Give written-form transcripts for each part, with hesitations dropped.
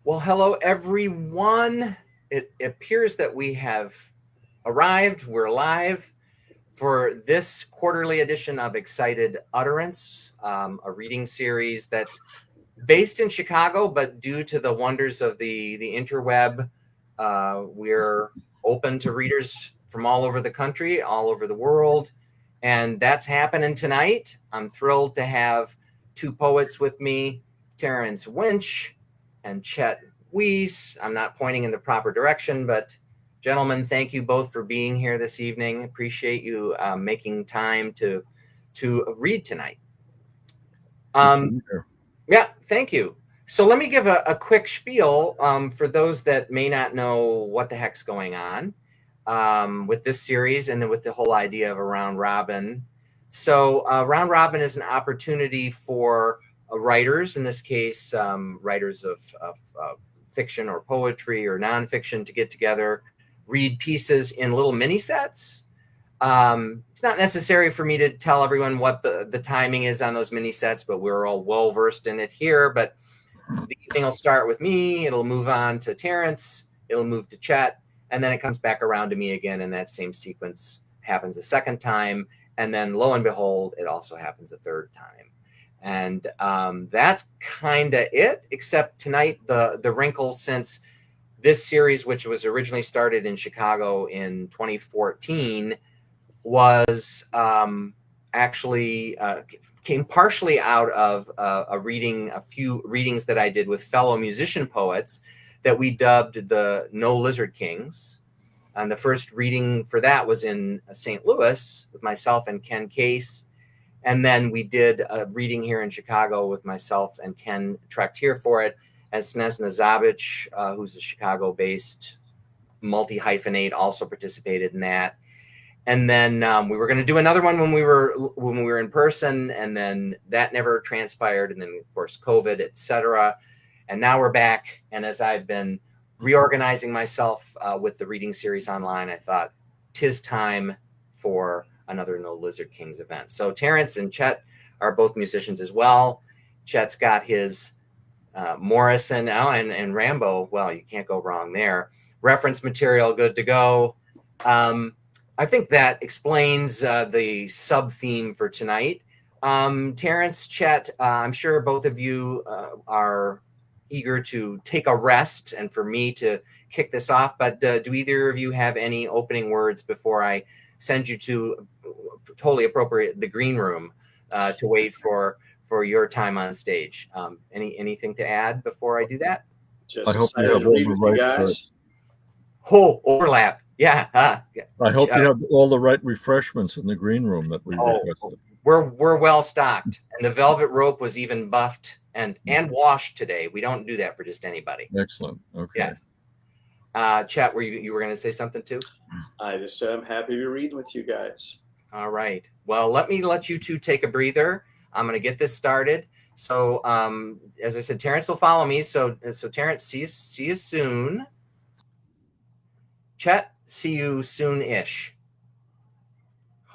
Well, hello, everyone. It appears that we have arrived. We're live for this quarterly edition of Excited Utterance, a reading series that's based in Chicago, but due to the wonders of the interweb, we're open to readers from all over the country, all over the world, and that's happening tonight. I'm thrilled to have two poets with me, Terence Winch and Chet Weise. I'm not pointing in the proper direction, but gentlemen, thank you both for being here this evening. Appreciate you making time to read tonight. Yeah, thank you. So let me give a quick spiel for those that may not know what the heck's going on with this series and then with the whole idea of a round robin. So round robin is an opportunity for writers, in this case, writers of fiction or poetry or nonfiction, to get together, read pieces in little mini sets. It's not necessary for me to tell everyone what the timing is on those mini sets, but we're all well versed in it here. But the evening will start with me, it'll move on to Terence, it'll move to Chet, and then it comes back around to me again, and that same sequence happens a second time, and then lo and behold, it also happens a third time. And that's kind of it, except tonight the wrinkle, since this series, which was originally started in Chicago in 2014, was actually came partially out of a few readings that I did with fellow musician poets that we dubbed the No Lizard Kings. And the first reading for that was in St. Louis with myself and Ken Case. And then we did a reading here in Chicago with myself and Ken Traktier for it, and Snezna Zabic, who's a Chicago-based multi-hyphenate, also participated in that. And then we were going to do another one when we were in person, and then that never transpired. And then, of course, COVID, etc. And now we're back. And as I've been reorganizing myself with the reading series online, I thought 'tis time for another No Lizard Kings event. So Terence and Chet are both musicians as well. Chet's got his Morrison and Rambo. Well, you can't go wrong there. Reference material, good to go. I think that explains the sub-theme for tonight. Terence, Chet, I'm sure both of you are eager to take a rest and for me to kick this off, but do either of you have any opening words before I send you to totally appropriate the green room to wait for your time on stage? Anything to add before I do that? Just excited to read with you guys. Oh, overlap. Yeah. I hope you have all the right refreshments in the green room that we requested. We're well stocked, and the velvet rope was even buffed and washed today. We don't do that for just anybody. Excellent. Okay. Yes. Chet, you were going to say something too? I just said I'm happy to be reading with you guys. All right. Well, let you two take a breather. I'm going to get this started. So, as I said, Terence will follow me. So Terence, see you soon. Chet, see you soon-ish.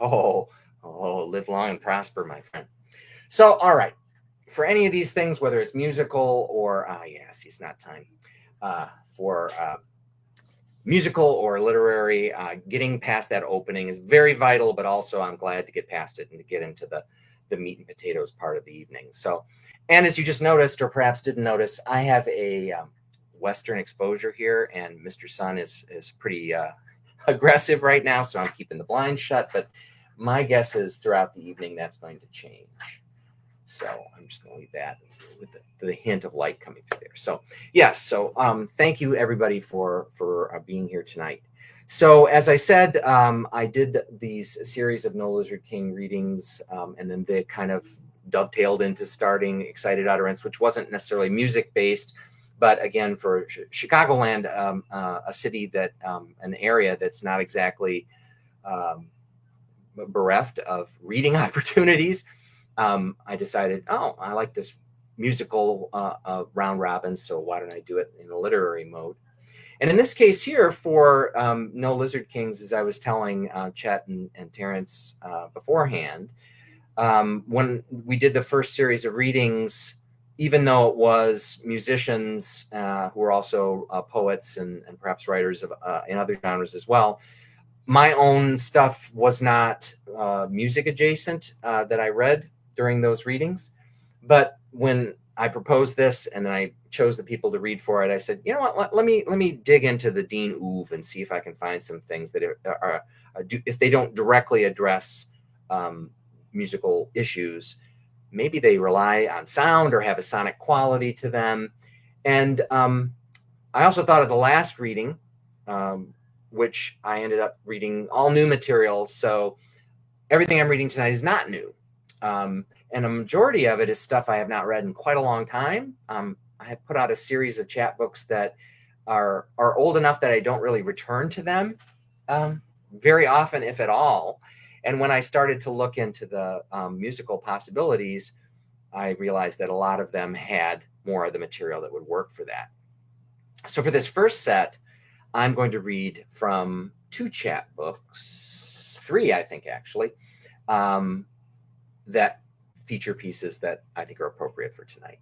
Oh, live long and prosper, my friend. So, all right. For any of these things, whether it's musical or, yes, it's not time for musical or literary, getting past that opening is very vital, but also I'm glad to get past it and to get into the meat and potatoes part of the evening. So, and as you just noticed, or perhaps didn't notice, I have a Western exposure here, and Mr. Sun is pretty aggressive right now, so I'm keeping the blinds shut, but my guess is throughout the evening that's going to change. So I'm just going to leave that with the hint of light coming through there. So yes, so thank you everybody for being here tonight. So as I said, I did these series of No Lizard King readings, and then they kind of dovetailed into starting Excited Utterance, which wasn't necessarily music based, but again, for Chicagoland, a city that, an area that's not exactly bereft of reading opportunities. I decided, I like this musical round robin, so why don't I do it in a literary mode? And in this case here, for No Lizard Kings, as I was telling Chet and Terence beforehand, when we did the first series of readings, even though it was musicians who were also poets and perhaps writers of in other genres as well, my own stuff was not music adjacent that I read during those readings. But when I proposed this and then I chose the people to read for it, I said, you know what, let me dig into the Dean Oeuvre and see if I can find some things that are if they don't directly address musical issues, maybe they rely on sound or have a sonic quality to them. And I also thought of the last reading, which I ended up reading all new material. So everything I'm reading tonight is not new. And a majority of it is stuff I have not read in quite a long time. I have put out a series of chapbooks that are old enough that I don't really return to them very often, if at all. And when I started to look into the musical possibilities, I realized that a lot of them had more of the material that would work for that. So for this first set, I'm going to read from 2 chapbooks, 3, I think, actually, that feature pieces that I think are appropriate for tonight.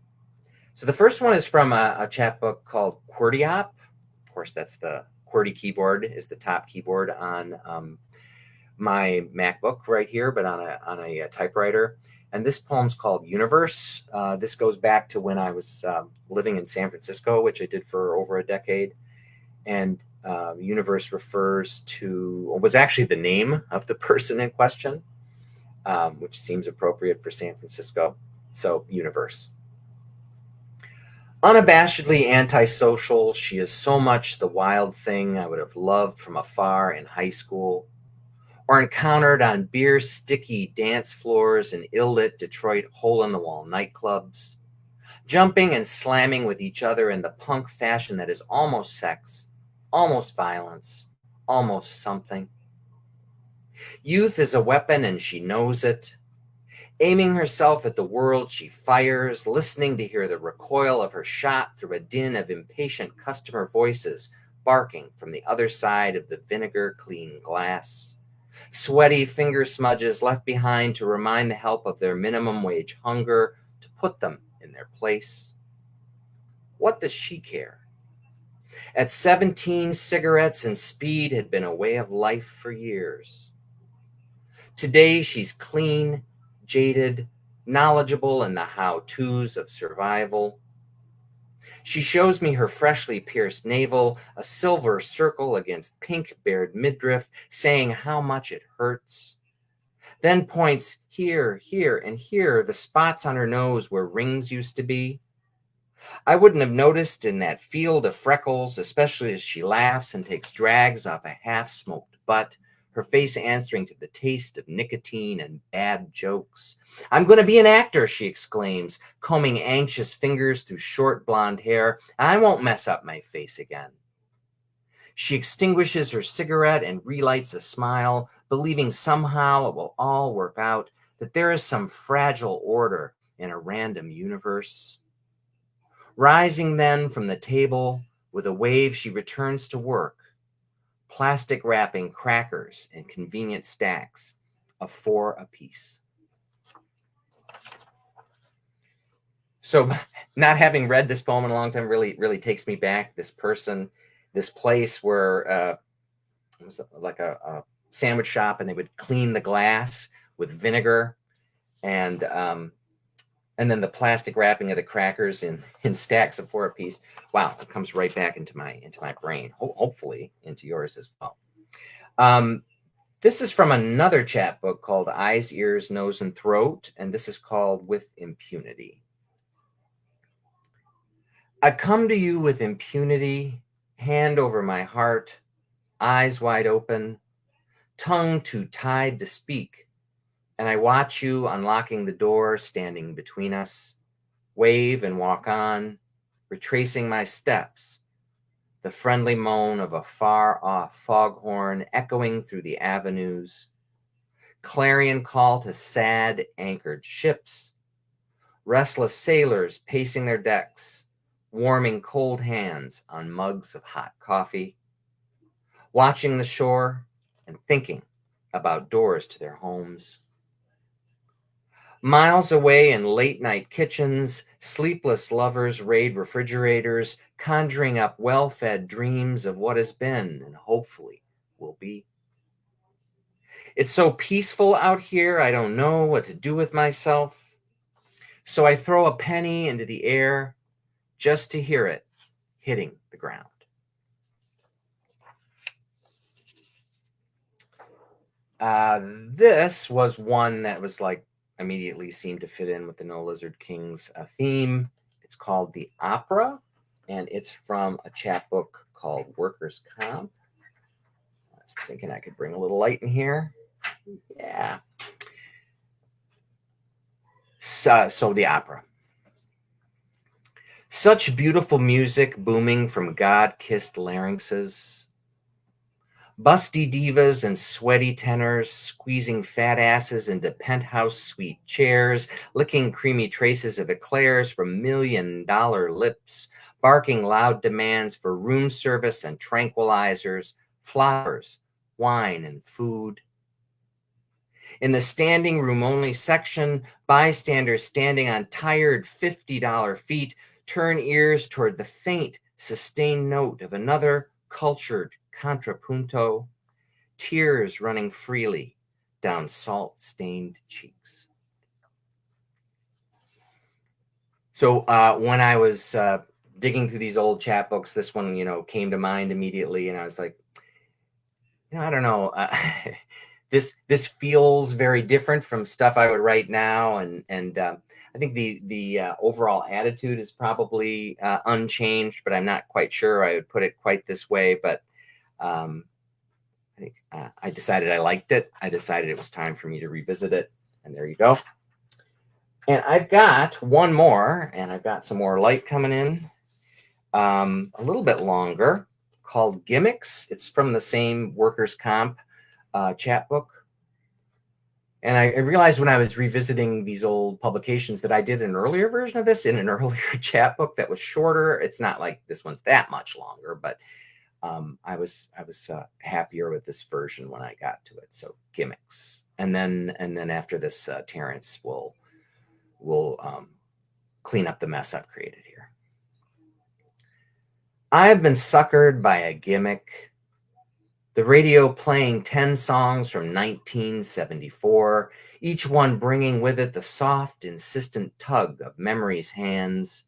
So the first one is from a chapbook called QWERTYOP. Of course, that's the QWERTY keyboard is the top keyboard on my MacBook right here, but on a typewriter. And this poem's called Universe. This goes back to when I was living in San Francisco, which I did for over a decade. And Universe refers to, or was actually the name of the person in question, which seems appropriate for San Francisco. So Universe. Unabashedly antisocial, she is so much the wild thing I would have loved from afar in high school, or encountered on beer-sticky dance floors in ill-lit Detroit hole-in-the-wall nightclubs, jumping and slamming with each other in the punk fashion that is almost sex, almost violence, almost something. Youth is a weapon and she knows it. Aiming herself at the world, she fires, listening to hear the recoil of her shot through a din of impatient customer voices barking from the other side of the vinegar-clean glass. Sweaty finger smudges left behind to remind the help of their minimum wage hunger to put them in their place. What does she care? At 17, cigarettes and speed had been a way of life for years. Today, she's clean, jaded, knowledgeable in the how-tos of survival. She shows me her freshly pierced navel, a silver circle against pink-bared midriff, saying how much it hurts. Then points here, here, and here, the spots on her nose where rings used to be. I wouldn't have noticed in that field of freckles, especially as she laughs and takes drags off a half-smoked butt, her face answering to the taste of nicotine and bad jokes. I'm going to be an actor, she exclaims, combing anxious fingers through short blonde hair. I won't mess up my face again. She extinguishes her cigarette and relights a smile, believing somehow it will all work out, that there is some fragile order in a random universe. Rising then from the table, with a wave she returns to work, plastic wrapping crackers in convenient stacks of 4 apiece. So not having read this poem in a long time really takes me back. This person, this place where it was like a sandwich shop, and they would clean the glass with vinegar, and then the plastic wrapping of the crackers in stacks of 4 apiece. Wow, it comes right back into my brain. Hopefully into yours as well. This is from another chapbook called Eyes, Ears, Nose, and Throat, and this is called With Impunity. I come to you with impunity, hand over my heart, eyes wide open, tongue too tied to speak, and I watch you unlocking the door, standing between us, wave and walk on, retracing my steps, the friendly moan of a far-off foghorn echoing through the avenues, clarion call to sad anchored ships, restless sailors pacing their decks, warming cold hands on mugs of hot coffee, watching the shore and thinking about doors to their homes. Miles away in late night kitchens, sleepless lovers raid refrigerators, conjuring up well-fed dreams of what has been and hopefully will be. It's so peaceful out here, I don't know what to do with myself. So I throw a penny into the air just to hear it hitting the ground. This was one that was like immediately seemed to fit in with the No Lizard King's theme. It's called The Opera, and it's from a chapbook called Workers' Comp. I was thinking I could bring a little light in here. Yeah. So The Opera. Such beautiful music booming from God-kissed larynxes. Busty divas and sweaty tenors squeezing fat asses into penthouse suite chairs, licking creamy traces of eclairs from $1,000,000 lips, barking loud demands for room service and tranquilizers, flowers, wine, and food. In the standing room only section, bystanders standing on tired $50 feet turn ears toward the faint, sustained note of another cultured contrapunto, tears running freely down salt-stained cheeks. So when I was digging through these old chapbooks, this one, came to mind immediately, and I was like, I don't know. This feels very different from stuff I would write now, and I think the overall attitude is probably unchanged, but I'm not quite sure I would put it quite this way. But I think I decided I liked it. I decided it was time for me to revisit it, and there you go. And I've got one more, and I've got some more light coming in, a little bit longer, called Gimmicks. It's from the same Workers' Comp chapbook. And I realized when I was revisiting these old publications that I did an earlier version of this in an earlier chapbook that was shorter. It's not like this one's that much longer, but I was happier with this version when I got to it. So Gimmicks, and then after this, Terence will clean up the mess I've created here. I've been suckered by a gimmick. The radio playing 10 songs from 1974, each one bringing with it the soft, insistent tug of memory's hands.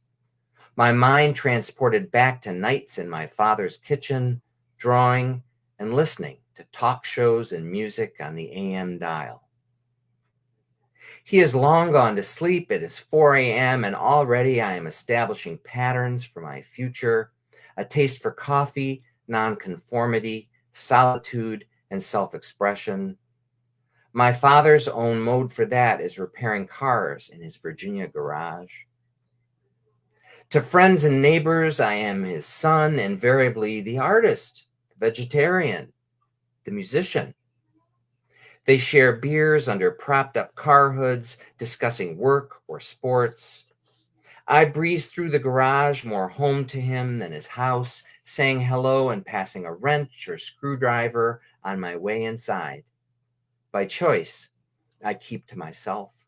My mind transported back to nights in my father's kitchen, drawing and listening to talk shows and music on the AM dial. He has long gone to sleep. It is 4 a.m. and already I am establishing patterns for my future, a taste for coffee, nonconformity, solitude, and self-expression. My father's own mode for that is repairing cars in his Virginia garage. To friends and neighbors, I am his son, invariably the artist, the vegetarian, the musician. They share beers under propped up car hoods, discussing work or sports. I breeze through the garage, more home to him than his house, saying hello and passing a wrench or screwdriver on my way inside. By choice, I keep to myself.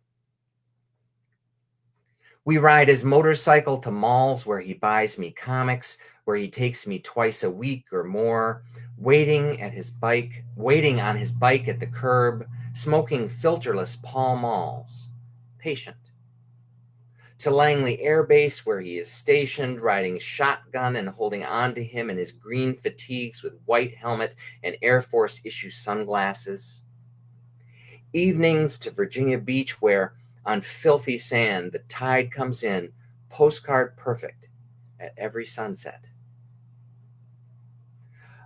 We ride his motorcycle to malls where he buys me comics, where he takes me twice a week or more, waiting on his bike at the curb, smoking filterless Pall Malls, patient. To Langley Air Base, where he is stationed, riding shotgun and holding on to him in his green fatigues with white helmet and Air Force issue sunglasses. Evenings to Virginia Beach, where on filthy sand the tide comes in, postcard perfect at every sunset.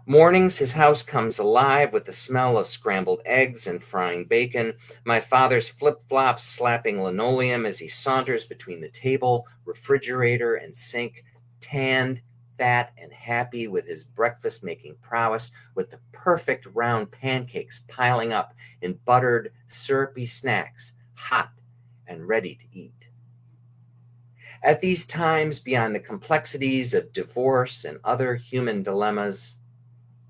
Mornings, his house comes alive with the smell of scrambled eggs and frying bacon, my father's flip-flops slapping linoleum as he saunters between the table, refrigerator, and sink, tanned, fat, and happy with his breakfast-making prowess, with the perfect round pancakes piling up in buttered, syrupy snacks, hot and ready to eat. At these times, beyond the complexities of divorce and other human dilemmas,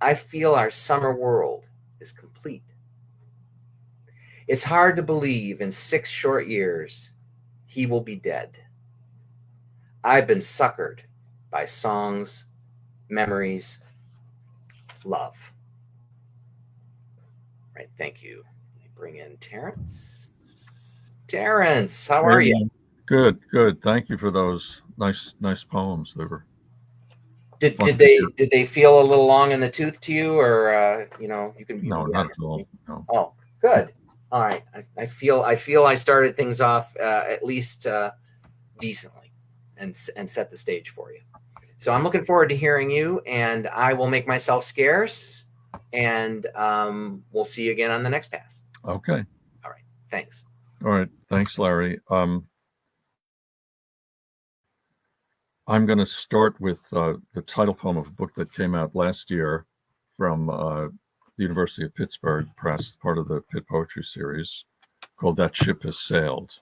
I feel our summer world is complete. It's hard to believe in 6 short years he will be dead. I've been suckered by songs, memories, love. Right, thank you. Let me bring in Terence. Terence, how are you? Good, good. Thank you for those nice poems. They were. Did they feel a little long in the tooth to you, or you can No, not at all. No. Oh, good. All right. I feel I started things off at least decently, and set the stage for you. So I'm looking forward to hearing you, and I will make myself scarce, and we'll see you again on the next pass. Okay. All right. Thanks. All right. Thanks, Larry. I'm going to start with the title poem of a book that came out last year from the University of Pittsburgh Press, part of the Pitt Poetry Series, called That Ship Has Sailed.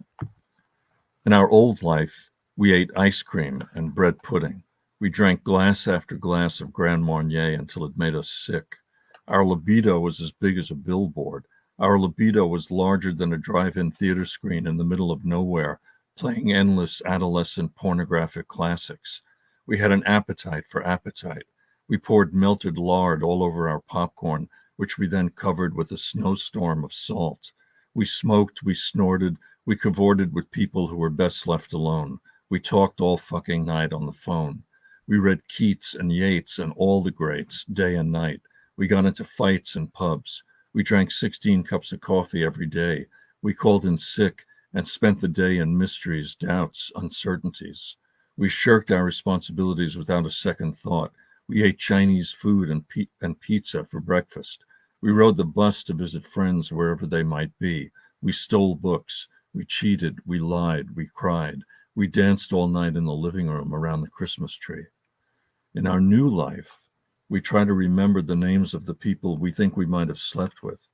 In our old life, we ate ice cream and bread pudding. We drank glass after glass of Grand Marnier until it made us sick. Our libido was as big as a billboard. Our libido was larger than a drive-in theater screen in the middle of nowhere, playing endless adolescent pornographic classics. We had an appetite for appetite. We poured melted lard all over our popcorn, which we then covered with a snowstorm of salt. We smoked, we snorted, we cavorted with people who were best left alone. We talked all fucking night on the phone. We read Keats and Yeats and all the greats, day and night. We got into fights in pubs. We drank 16 cups of coffee every day. We called in sick and spent the day in mysteries, doubts, uncertainties. We shirked our responsibilities without a second thought. We ate Chinese food and pizza for breakfast. We rode the bus to visit friends wherever they might be. We stole books. We cheated. We lied. We cried. We danced all night in the living room around the Christmas tree. In our new life, we try to remember the names of the people we think we might have slept with.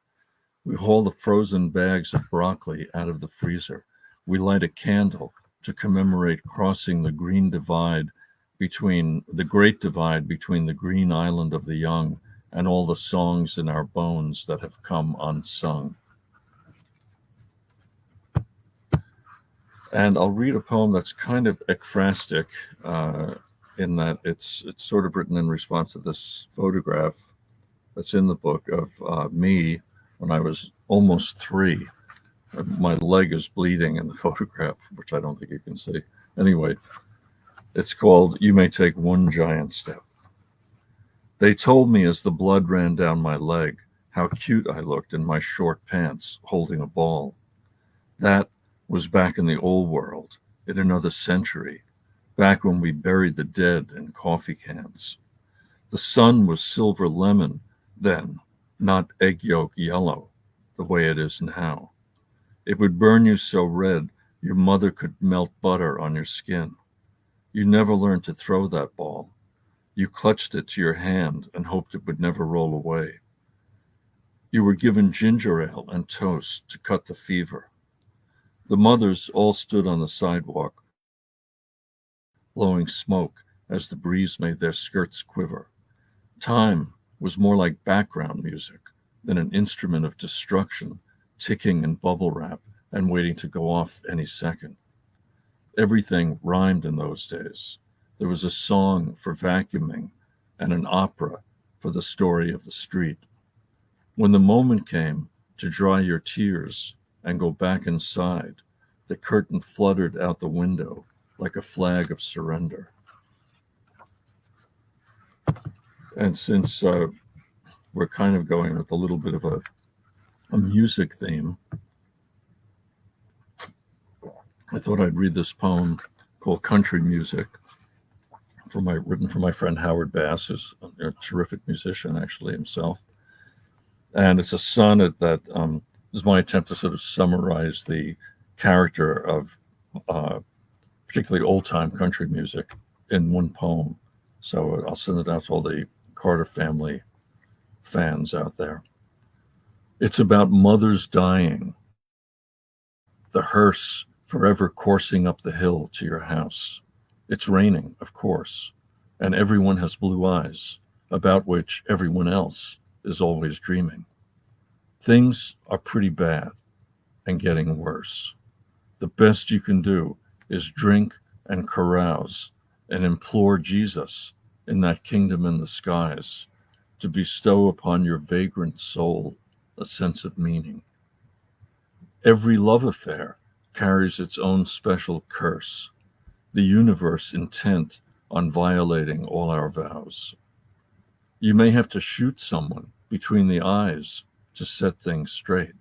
We haul the frozen bags of broccoli out of the freezer. We light a candle to commemorate crossing the great divide between the green island of the young and all the songs in our bones that have come unsung. And I'll read a poem that's kind of ekphrastic in that it's sort of written in response to this photograph that's in the book of me when I was almost 3. My leg is bleeding in the photograph, which I don't think you can see. Anyway, it's called You May Take One Giant Step. They told me as the blood ran down my leg how cute I looked in my short pants holding a ball. That was back in the old world, in another century, back when we buried the dead in coffee cans. The sun was silver lemon then, not egg yolk yellow, the way it is now. It would burn you so red your mother could melt butter on your skin. You never learned to throw that ball. You clutched it to your hand and hoped it would never roll away. You were given ginger ale and toast to cut the fever. The mothers all stood on the sidewalk, blowing smoke as the breeze made their skirts quiver. Time was more like background music than an instrument of destruction, ticking in bubble wrap and waiting to go off any second. Everything rhymed in those days. There was a song for vacuuming and an opera for the story of the street. When the moment came to dry your tears and go back inside, the curtain fluttered out the window like a flag of surrender. And since we're kind of going with a little bit of a music theme, I thought I'd read this poem called Country Music, written for my friend Howard Bass, who's a terrific musician actually himself. And it's a sonnet that is my attempt to sort of summarize the character of particularly old-time country music in one poem. So I'll send it out to all the Carter family fans out there. It's about mothers dying, the hearse forever coursing up the hill to your house. It's raining, of course, and everyone has blue eyes, about which everyone else is always dreaming. Things are pretty bad. and getting worse. The best you can do is drink and carouse and implore Jesus in that kingdom in the skies to bestow upon your vagrant soul a sense of meaning. Every love affair carries its own special curse, the universe intent on violating all our vows. You may have to shoot someone between the eyes to set things straight.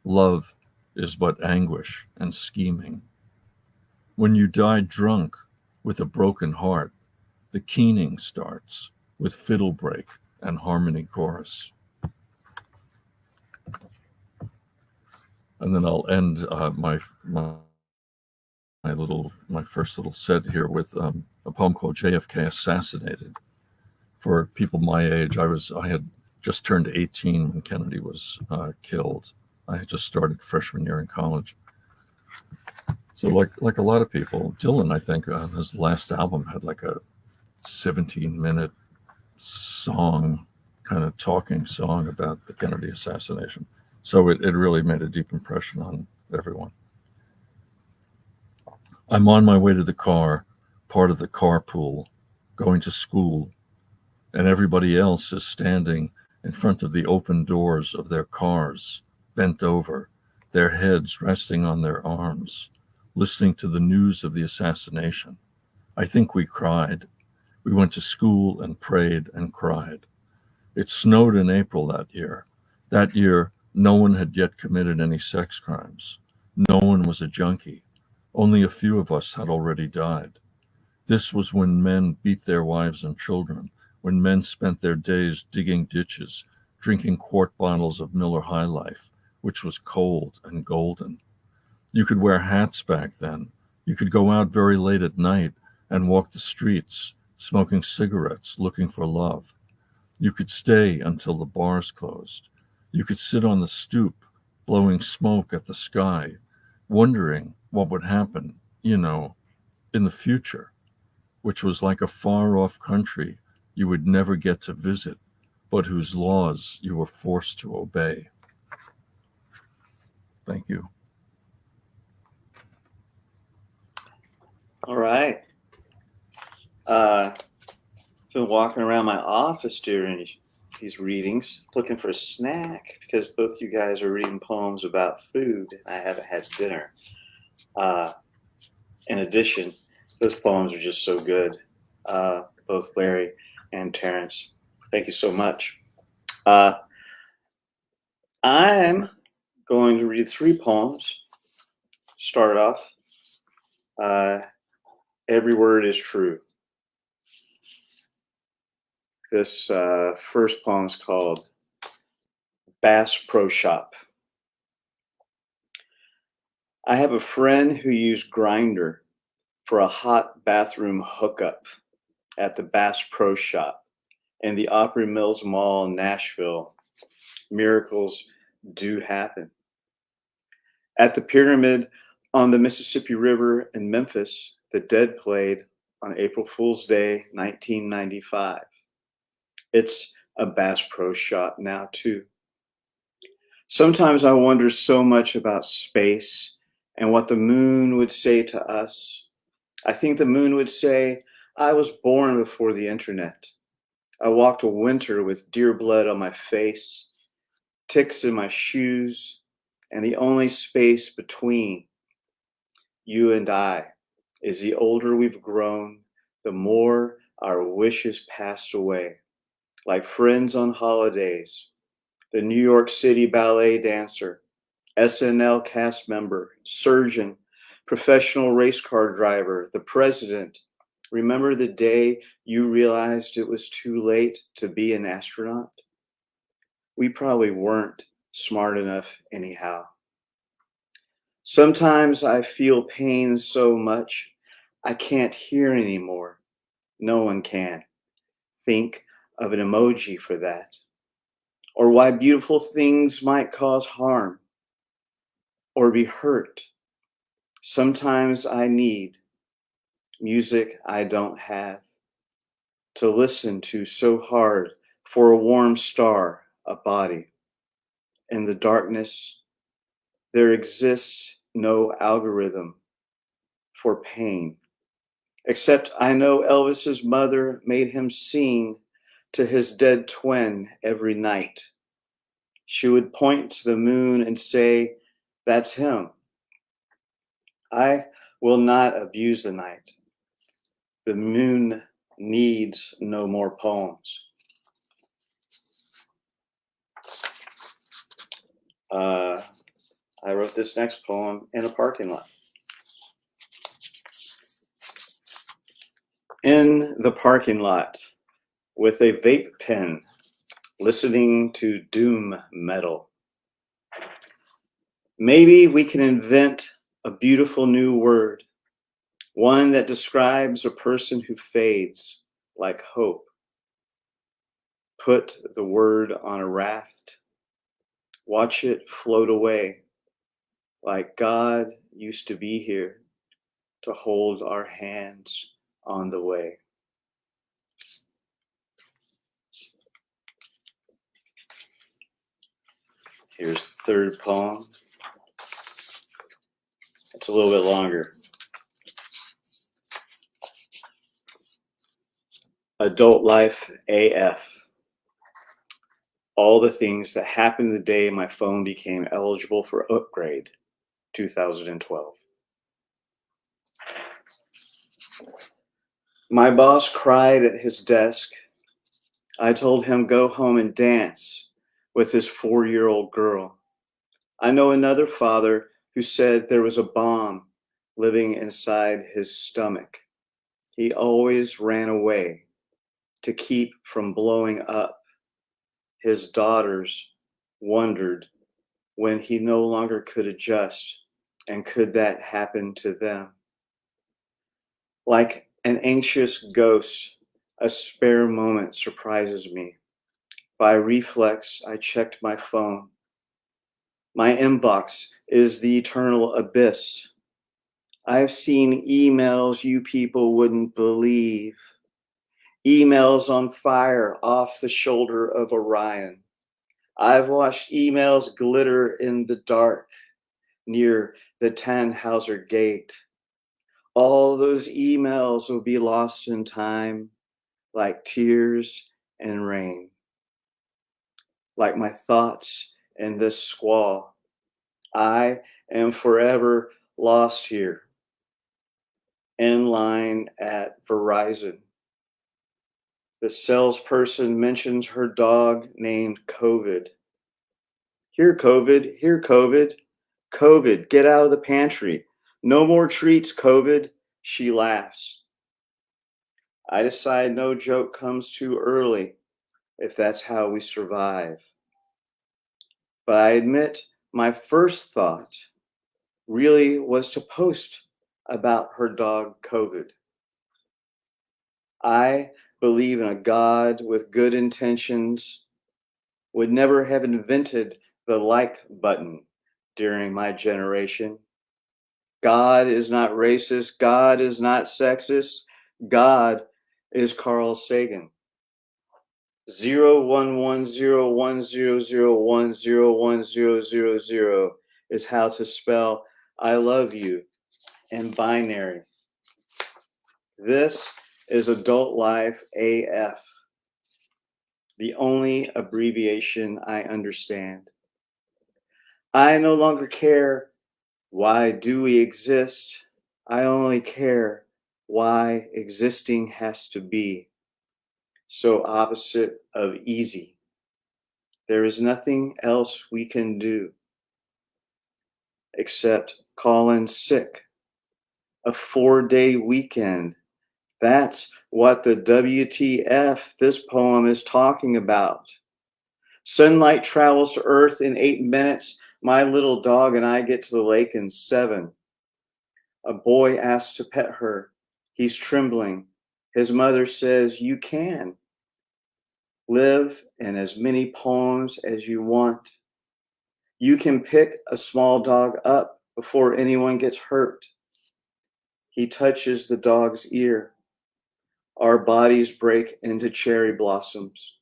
Love is but anguish and scheming. When you die drunk with a broken heart, the keening starts with fiddle break and harmony chorus. And then I'll end my first little set here with a poem called JFK Assassinated. For people my age, I had just turned 18 when Kennedy was killed. I had just started freshman year in college. So like a lot of people, Dylan, I think, on his last album had like a 17-minute song, kind of talking song about the Kennedy assassination. So it really made a deep impression on everyone. I'm on my way to the car, part of the carpool, going to school, and everybody else is standing in front of the open doors of their cars, bent over, their heads resting on their arms, listening to the news of the assassination. I think we cried. We went to school and prayed and cried. It snowed in April that year. That year, no one had yet committed any sex crimes. No one was a junkie. Only a few of us had already died. This was when men beat their wives and children, when men spent their days digging ditches, drinking quart bottles of Miller High Life, which was cold and golden. You could wear hats back then. You could go out very late at night and walk the streets, smoking cigarettes, looking for love. You could stay until the bars closed. You could sit on the stoop, blowing smoke at the sky, wondering what would happen, in the future, which was like a far-off country you would never get to visit, but whose laws you were forced to obey. Thank you. All right. Been walking around my office during these readings, looking for a snack because both you guys are reading poems about food, and I haven't had dinner. In addition, those poems are just so good, both Larry and Terence. Thank you so much. I'm going to read 3 poems. Start off. Every word is true. This first poem is called Bass Pro Shop. I have a friend who used Grindr for a hot bathroom hookup at the Bass Pro Shop in the Opry Mills Mall in Nashville. Miracles do happen. At the Pyramid on the Mississippi River in Memphis, the Dead played on April Fool's Day, 1995. It's a Bass Pro Shop now, too. Sometimes I wonder so much about space and what the moon would say to us. I think the moon would say, I was born before the internet. I walked a winter with deer blood on my face, ticks in my shoes, and the only space between you and I is the older we've grown, the more our wishes passed away. Like friends on holidays, the New York City ballet dancer, SNL cast member, surgeon, professional race car driver, the president. Remember the day you realized it was too late to be an astronaut? We probably weren't smart enough anyhow. Sometimes I feel pain so much I can't hear anymore. No one can. Think of an emoji for that. Or why beautiful things might cause harm or be hurt. Sometimes I need music I don't have to listen to so hard for a warm star, a body. In the darkness, There exists no algorithm for pain, except I know Elvis's mother made him sing to his dead twin every night. She would point to the moon and say, "That's him." I will not abuse the night. The moon needs no more poems. I wrote this next poem in a parking lot. In the parking lot with a vape pen, listening to doom metal. Maybe we can invent a beautiful new word, one that describes a person who fades like hope. Put the word on a raft, watch it float away, like God used to be here to hold our hands on the way. Here's the third poem. It's a little bit longer. Adult Life AF. All the things that happened the day my phone became eligible for upgrade, 2012. My boss cried at his desk. I told him go home and dance with his 4-year-old girl. I know another father who said there was a bomb living inside his stomach. He always ran away to keep from blowing up. His daughters wondered when he no longer could adjust, and could that happen to them? Like an anxious ghost, a spare moment surprises me. By reflex, I checked my phone. My inbox is the eternal abyss. I've seen emails you people wouldn't believe. Emails on fire off the shoulder of Orion. I've watched emails glitter in the dark near the Tannhauser Gate. All those emails will be lost in time like tears and rain. Like my thoughts in this squall, I am forever lost here, in line at Verizon. The salesperson mentions her dog named COVID. Here, COVID, here, COVID. COVID, get out of the pantry. No more treats, COVID. She laughs. I decide no joke comes too early if that's how we survive. But I admit my first thought really was to post about her dog COVID. I believe in a God with good intentions, would never have invented the like button during my generation. God is not racist. God is not sexist. God is Carl Sagan. 0110100101000 is how to spell I love you in binary. This is Adult Life AF, the only abbreviation I understand. I no longer care why do we exist. I only care why existing has to be so opposite of easy. There is nothing else we can do except call in sick. A 4-day weekend. That's what the WTF this poem is talking about. Sunlight travels to Earth in 8 minutes. My little dog and I get to the lake in 7. A boy asks to pet her. He's trembling. His mother says, "You can. Live in as many poems as you want. You can pick a small dog up before anyone gets hurt." He touches the dog's ear. Our bodies break into cherry blossoms.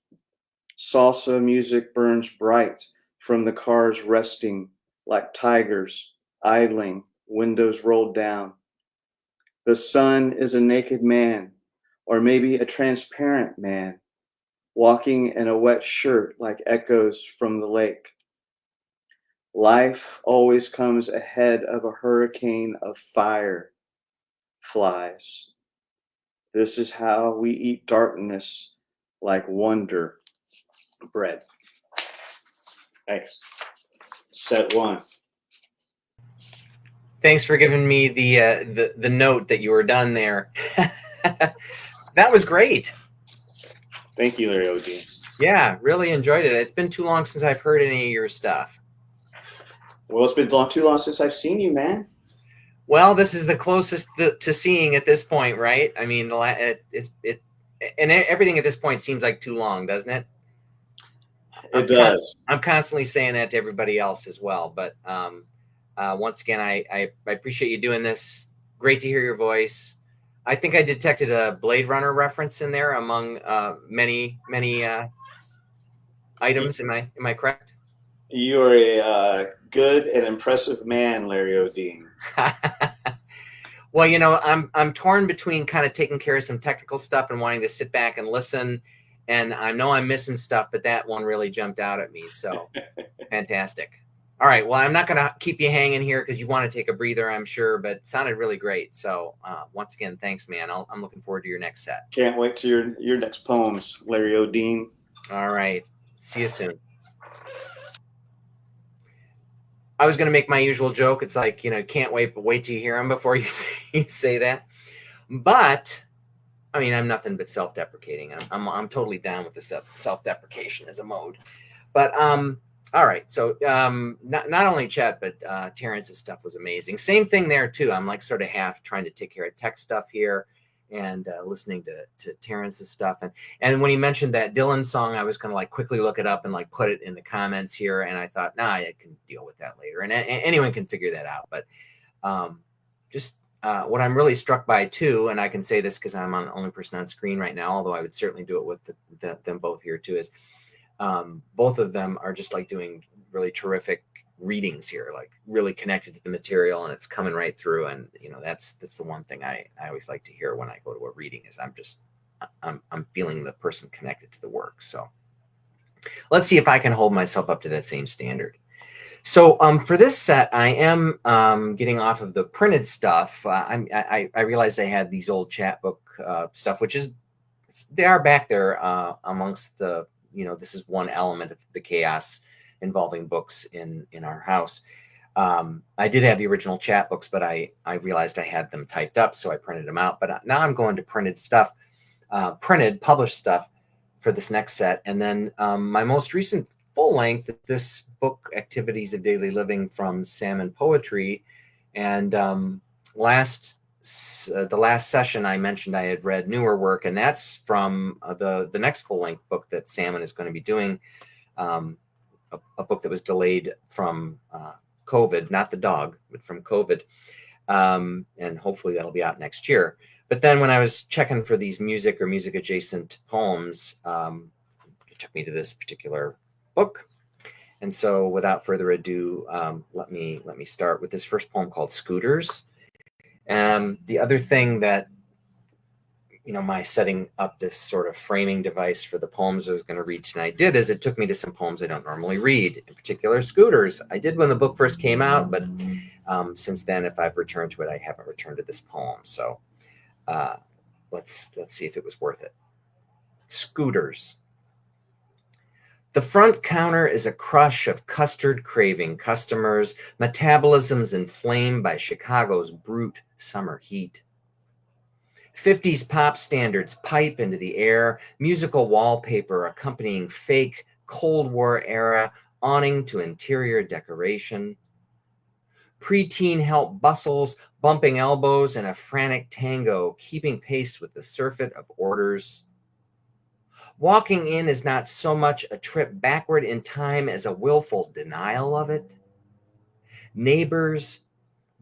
Salsa music burns bright from the cars resting like tigers, idling, windows rolled down. The sun is a naked man, or maybe a transparent man, walking in a wet shirt like echoes from the lake. Life always comes ahead of a hurricane of fire flies. This is how we eat darkness like wonder bread. Thanks. Set one. Thanks for giving me the note that you were done there. That was great. Thank you, Larry O'Dean. Yeah, really enjoyed it. It's been too long since I've heard any of your stuff. Well, it's been too long since I've seen you, man. Well, this is the closest to seeing at this point, right? I mean, and everything at this point seems like too long, doesn't it? It does. I'm constantly saying that to everybody else as well. But once again, I appreciate you doing this. Great to hear your voice. I think I detected a Blade Runner reference in there among many items. Am I correct? You are a good and impressive man, Larry O'Dean. Well, you know, I'm torn between kind of taking care of some technical stuff and wanting to sit back and listen. And I know I'm missing stuff, but that one really jumped out at me. So fantastic. All right. Well, I'm not going to keep you hanging here because you want to take a breather, I'm sure, but it sounded really great. So once again, thanks, man. I'm looking forward to your next set. Can't wait to your next poems, Larry O'Dean. All right. See you soon. I was going to make my usual joke. It's like, you know, can't wait, but wait till you hear them before you say that. But I mean, I'm nothing but self-deprecating. I'm totally down with the self-deprecation as a mode. But all right. So not only Chet, but Terence's stuff was amazing. Same thing there too. I'm like sort of half trying to take care of tech stuff here and listening to Terence's stuff. And when he mentioned that Dylan song, I was going to like quickly look it up and like put it in the comments here. And I thought, nah, I can deal with that later. And anyone can figure that out. But just what I'm really struck by too, and I can say this because I'm the only person on screen right now, although I would certainly do it with them both here too, is both of them are just like doing really terrific readings here, like really connected to the material, and it's coming right through. And you know, that's the one thing I always like to hear when I go to a reading is I'm feeling the person connected to the work. So let's see if I can hold myself up to that same standard. So for this set, I am getting off of the printed stuff. I realized I had these old chapbook stuff, which is, they are back there amongst the, you know, this is one element of the chaos involving books in our house. I did have the original chapbooks, but I realized I had them typed up, so I printed them out. But now I'm going to printed stuff, published stuff for this next set. And then my most recent full length, this book, Activities of Daily Living from Salmon Poetry. And the last session I mentioned I had read newer work, and that's from the next full length book that Salmon is going to be doing, a book that was delayed from COVID, not the dog, but from COVID. And hopefully that'll be out next year. But then when I was checking for these music or music adjacent poems, it took me to this particular book. And so without further ado, let me start with this first poem called Scooters. The other thing that, you know, my setting up this sort of framing device for the poems I was going to read tonight did is it took me to some poems I don't normally read, in particular Scooters. I did when the book first came out, but since then, if I've returned to it, I haven't returned to this poem. So let's see if it was worth it. Scooters. The front counter is a crush of custard-craving customers, metabolisms inflamed by Chicago's brute summer heat. 50s pop standards pipe into the air, musical wallpaper accompanying fake Cold War era awning to interior decoration. Preteen help bustles, bumping elbows in a frantic tango, keeping pace with the surfeit of orders. Walking in is not so much a trip backward in time as a willful denial of it. Neighbors,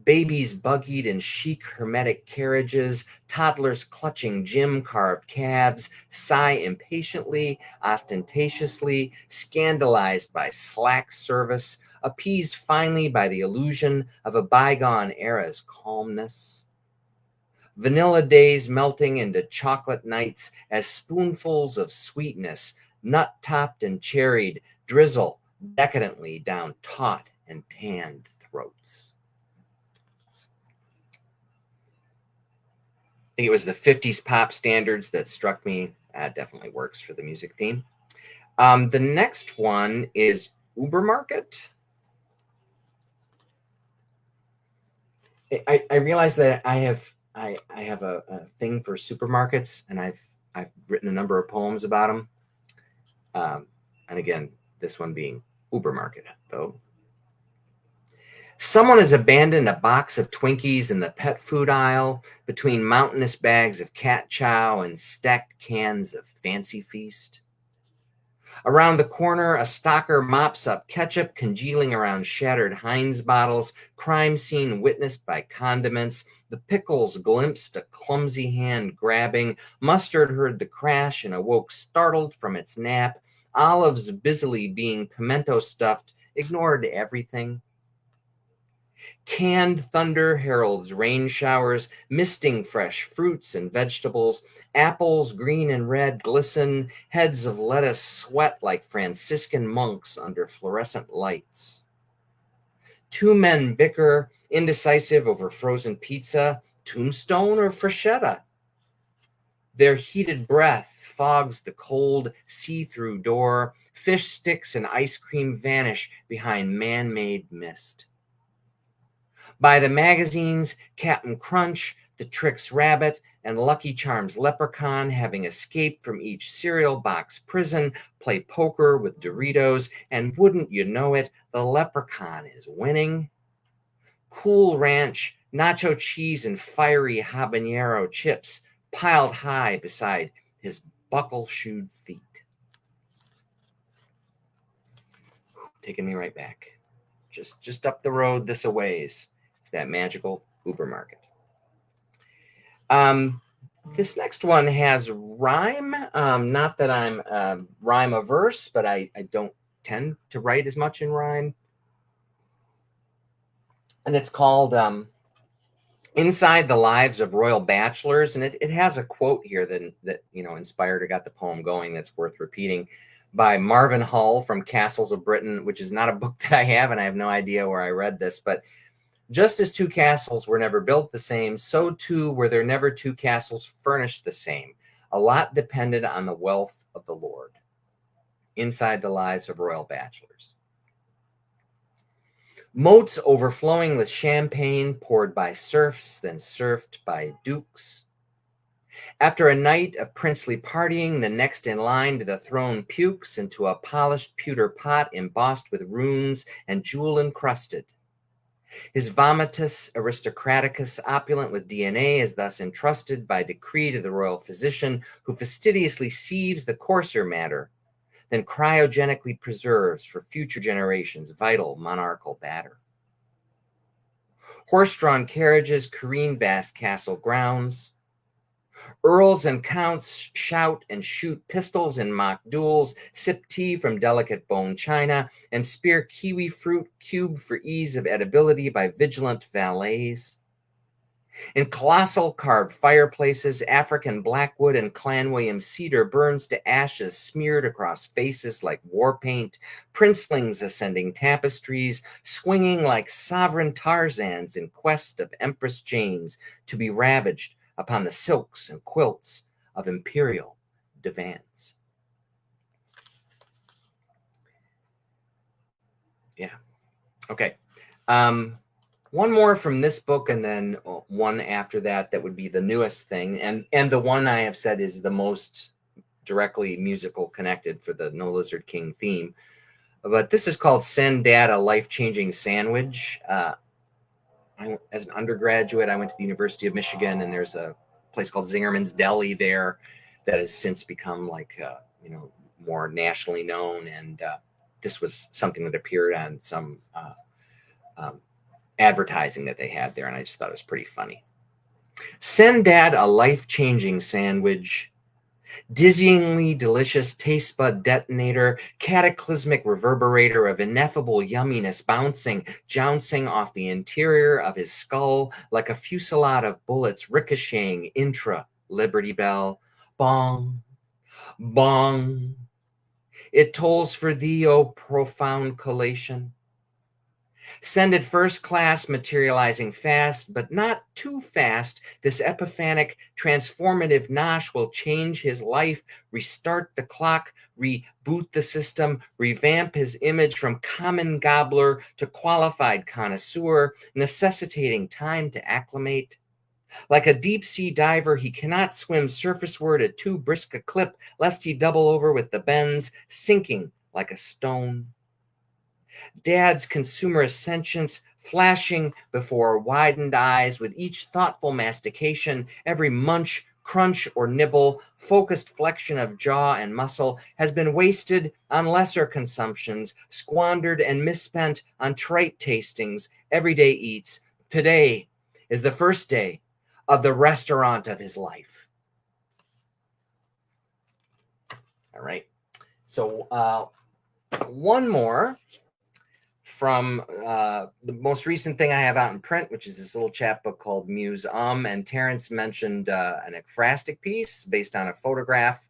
babies buggied in chic hermetic carriages, toddlers clutching gym-carved calves, sigh impatiently, ostentatiously, scandalized by slack service, appeased finally by the illusion of a bygone era's calmness. Vanilla days melting into chocolate nights as spoonfuls of sweetness, nut-topped and cherried, drizzle decadently down taut and tanned throats. I think it was the 50s pop standards that struck me. That definitely works for the music theme. The next one is Ubermarket. I realize that I have a thing for supermarkets, and I've written a number of poems about them. And again, this one being Ubermarket, though. Someone has abandoned a box of Twinkies in the pet food aisle between mountainous bags of cat chow and stacked cans of Fancy Feast. Around the corner, a stalker mops up ketchup congealing around shattered Heinz bottles, crime scene witnessed by condiments, the pickles glimpsed a clumsy hand grabbing, mustard heard the crash and awoke startled from its nap, olives busily being pimento stuffed, ignored everything. Canned thunder heralds rain showers, misting fresh fruits and vegetables. Apples, green and red, glisten. Heads of lettuce sweat like Franciscan monks under fluorescent lights. Two men bicker, indecisive over frozen pizza, tombstone or freschetta. Their heated breath fogs the cold, see-through door. Fish sticks and ice cream vanish behind man-made mist. By the magazines, Captain Crunch, the Trix Rabbit, and Lucky Charms Leprechaun, having escaped from each cereal box prison, play poker with Doritos, and wouldn't you know it, the Leprechaun is winning. Cool Ranch, nacho cheese, and fiery habanero chips piled high beside his buckle-shoed feet. Taking me right back. Just up the road this a ways. That magical Ubermarket. This next one has rhyme. Not that I'm rhyme averse, but I don't tend to write as much in rhyme. And it's called Inside the Lives of Royal Bachelors. And it has a quote here that inspired or got the poem going that's worth repeating, by Marvin Hull from Castles of Britain, which is not a book that I have, and I have no idea where I read this, but just as two castles were never built the same, so too were there never two castles furnished the same. A lot depended on the wealth of the Lord. Inside the Lives of Royal Bachelors. Moats overflowing with champagne poured by serfs, then served by dukes. After a night of princely partying, the next in line to the throne pukes into a polished pewter pot embossed with runes and jewel encrusted. His vomitus aristocraticus, opulent with DNA, is thus entrusted by decree to the royal physician, who fastidiously sieves the coarser matter, then cryogenically preserves for future generations vital monarchal batter. Horse-drawn carriages careen vast castle grounds. Earls and counts shout and shoot pistols in mock duels, sip tea from delicate bone china, and spear kiwi fruit cubed for ease of edibility by vigilant valets. In colossal carved fireplaces, African blackwood and Clan William cedar burns to ashes smeared across faces like war paint, princelings ascending tapestries, swinging like sovereign Tarzans in quest of Empress Janes to be ravaged upon the silks and quilts of imperial divans. Yeah. Okay. One more from this book, and then one after that would be the newest thing. And the one I have said is the most directly musical connected for the No Lizard King theme. But this is called Send Dad a Life-Changing Sandwich. As an undergraduate, I went to the University of Michigan, and there's a place called Zingerman's Deli there that has since become like, more nationally known. And this was something that appeared on some advertising that they had there, and I just thought it was pretty funny. Send Dad a life-changing sandwich. Dizzyingly delicious taste bud detonator, cataclysmic reverberator of ineffable yumminess jouncing off the interior of his skull like a fusillade of bullets ricocheting intra Liberty Bell. Bong, bong. It tolls for thee, O profound collation. Send it first class, materializing fast, but not too fast. This epiphanic, transformative nosh will change his life, restart the clock, reboot the system, revamp his image from common gobbler to qualified connoisseur, necessitating time to acclimate. Like a deep sea diver, he cannot swim surfaceward at too brisk a clip, lest he double over with the bends, sinking like a stone. Dad's consumer sentience flashing before widened eyes with each thoughtful mastication, every munch, crunch, or nibble, focused flexion of jaw and muscle has been wasted on lesser consumptions, squandered and misspent on trite tastings, everyday eats. Today is the first day of the restaurant of his life. All right. So one more from the most recent thing I have out in print, which is this little chapbook called Muse. And Terence mentioned an ekphrastic piece based on a photograph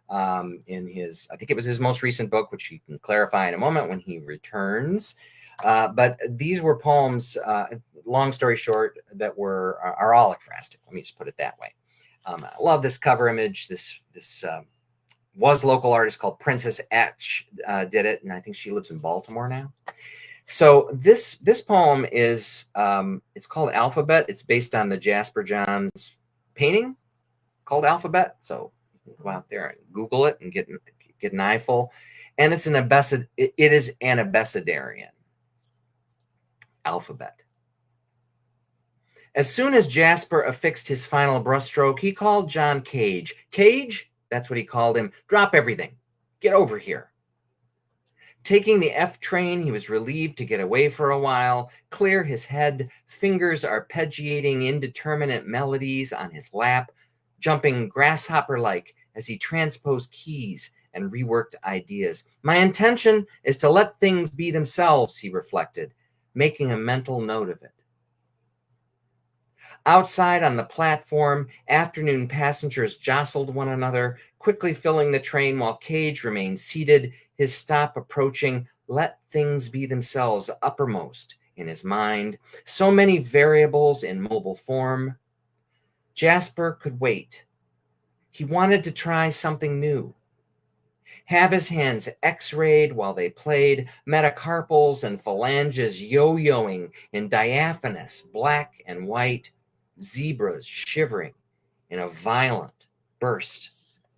in his, I think it was his most recent book, which he can clarify in a moment when he returns. But these were poems, long story short, that are all ekphrastic. Let me just put it that way. I love this cover image. This was local artist called Princess Etch did it, and I think she lives in Baltimore now. So this poem is it's called Alphabet. It's based on the Jasper Johns painting called Alphabet. So you can go out there and Google it and get an eyeful. And it's it is an abecedarian. Alphabet. As soon as Jasper affixed his final brushstroke, he called John Cage. Cage, that's what he called him. Drop everything. Get over here. Taking the F train, he was relieved to get away for a while, clear his head, fingers arpeggiating indeterminate melodies on his lap, jumping grasshopper-like as he transposed keys and reworked ideas. My intention is to let things be themselves, he reflected, making a mental note of it. Outside on the platform, afternoon passengers jostled one another, quickly filling the train while Cage remained seated, his stop approaching. Let things be themselves uppermost in his mind. So many variables in mobile form. Jasper could wait. He wanted to try something new. Have his hands x-rayed while they played, metacarpals and phalanges yo-yoing in diaphanous black and white, zebras shivering in a violent burst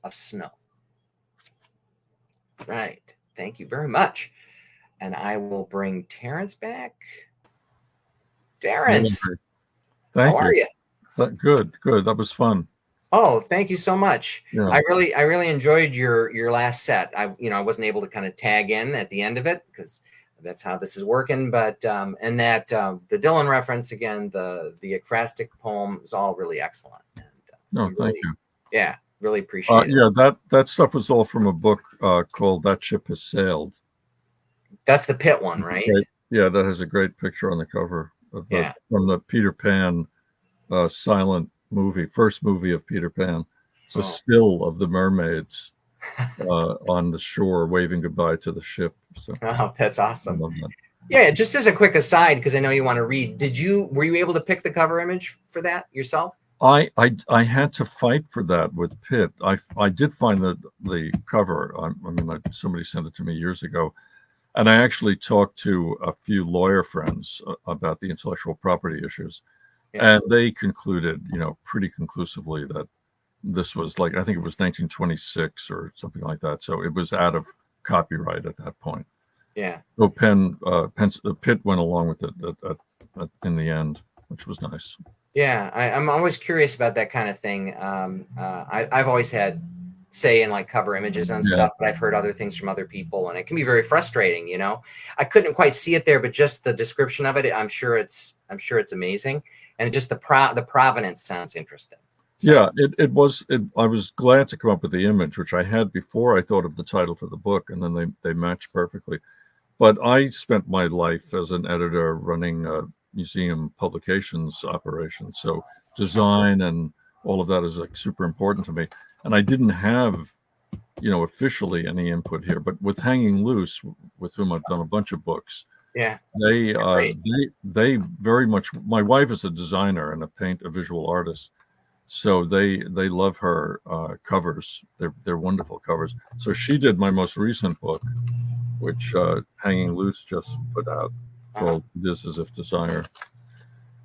of snow. Right. Thank you very much. And I will bring Terence back. Terence, Thank how are you? Good. That was fun. Oh, thank you so much. Yeah. I really enjoyed your last set. I wasn't able to kind of tag in at the end of it because that's how this is working. But and that the Dylan reference again, the ekphrastic poem is all really excellent. And, no, thank you. Yeah, really appreciate it. Yeah, that stuff was all from a book called That Ship Has Sailed. That's the Pitt one, right? Yeah, that has a great picture on the cover of from the Peter Pan silent movie, first movie of Peter Pan. It's a still of the mermaids on the shore waving goodbye to the ship. So, oh, that's awesome. I love that. Yeah, just as a quick aside, because I know you want to read, were you able to pick the cover image for that yourself? I had to fight for that with Pitt. I did find the cover. Somebody sent it to me years ago, and I actually talked to a few lawyer friends about the intellectual property issues, and they concluded, pretty conclusively that this was I think it was 1926 or something like that. So it was out of copyright at that point. Yeah. So Pitt went along with it in the end, which was nice. Yeah, I'm always curious about that kind of thing. I've always had say in cover images and stuff, but I've heard other things from other people, and it can be very frustrating. I couldn't quite see it there, but just the description of it, I'm sure it's amazing, and just the provenance sounds interesting. So, Yeah, I was glad to come up with the image, which I had before I thought of the title for the book, and then they matched perfectly. But I spent my life as an editor running a museum publications operation. So design and all of that is like super important to me. And I didn't have, officially any input here, but with Hanging Loose, with whom I've done a bunch of books, yeah, they great. they very much. My wife is a designer and a visual artist, so they love her covers. They're wonderful covers. So she did my most recent book, which Hanging Loose just put out, Uh-huh. called This As If Desire.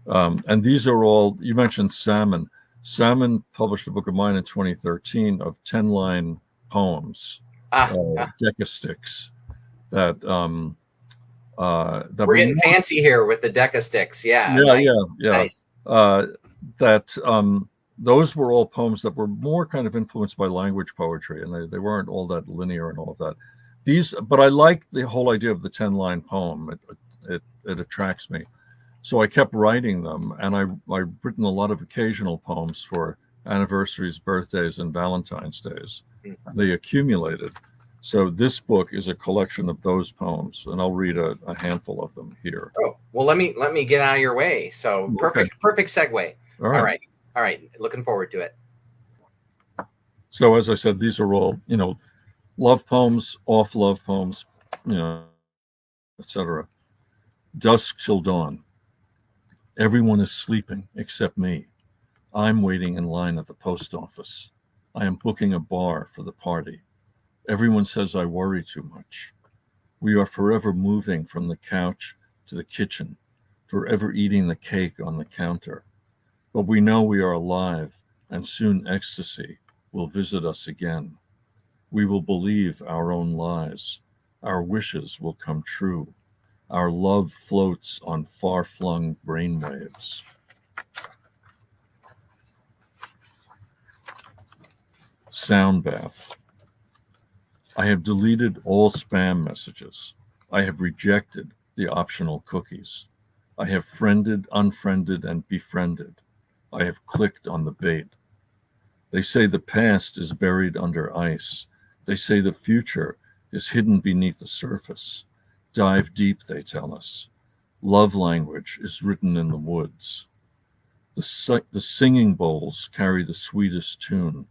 And these are all, you mentioned Salmon. Salmon published a book of mine in 2013 of 10-line poems, Ah, ah, decastichs, that we're were getting more, fancy here with the deca sticks. Yeah, yeah, nice, yeah, yeah. nice. That those were all poems that were more kind of influenced by language poetry, and they weren't all that linear and all of that. But I like the whole idea of the 10-line poem. It attracts me. So I kept writing them, and I've written a lot of occasional poems for anniversaries, birthdays, and Valentine's days. They accumulated. So this book is a collection of those poems, and I'll read a handful of them here. Oh, well, let me get out of your way. So Okay. perfect segue. All right. All right. Looking forward to it. So as I said, these are all, love poems, off love poems, etc. Dusk till dawn. Everyone is sleeping except me. I'm waiting in line at the post office. I am booking a bar for the party. Everyone says I worry too much. We are forever moving from the couch to the kitchen, forever eating the cake on the counter. But we know we are alive, and soon ecstasy will visit us again. We will believe our own lies. Our wishes will come true. Our love floats on far-flung brainwaves. Sound bath. I have deleted all spam messages. I have rejected the optional cookies. I have friended, unfriended, and befriended. I have clicked on the bait. They say the past is buried under ice. They say the future is hidden beneath the surface. Dive deep, they tell us. Love language is written in the woods. The singing bowls carry the sweetest tune,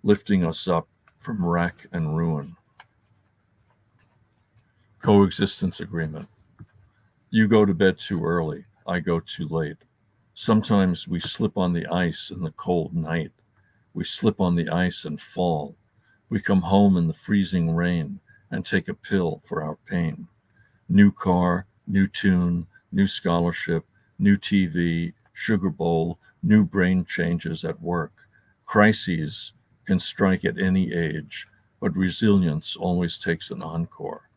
lifting us up from wreck and ruin. Coexistence agreement. You go to bed too early, I go too late. Sometimes we slip on the ice in the cold night. We slip on the ice and fall. We come home in the freezing rain and take a pill for our pain. New car, new tune, new scholarship, new TV, sugar bowl, new brain changes at work. Crises can strike at any age, but resilience always takes an encore.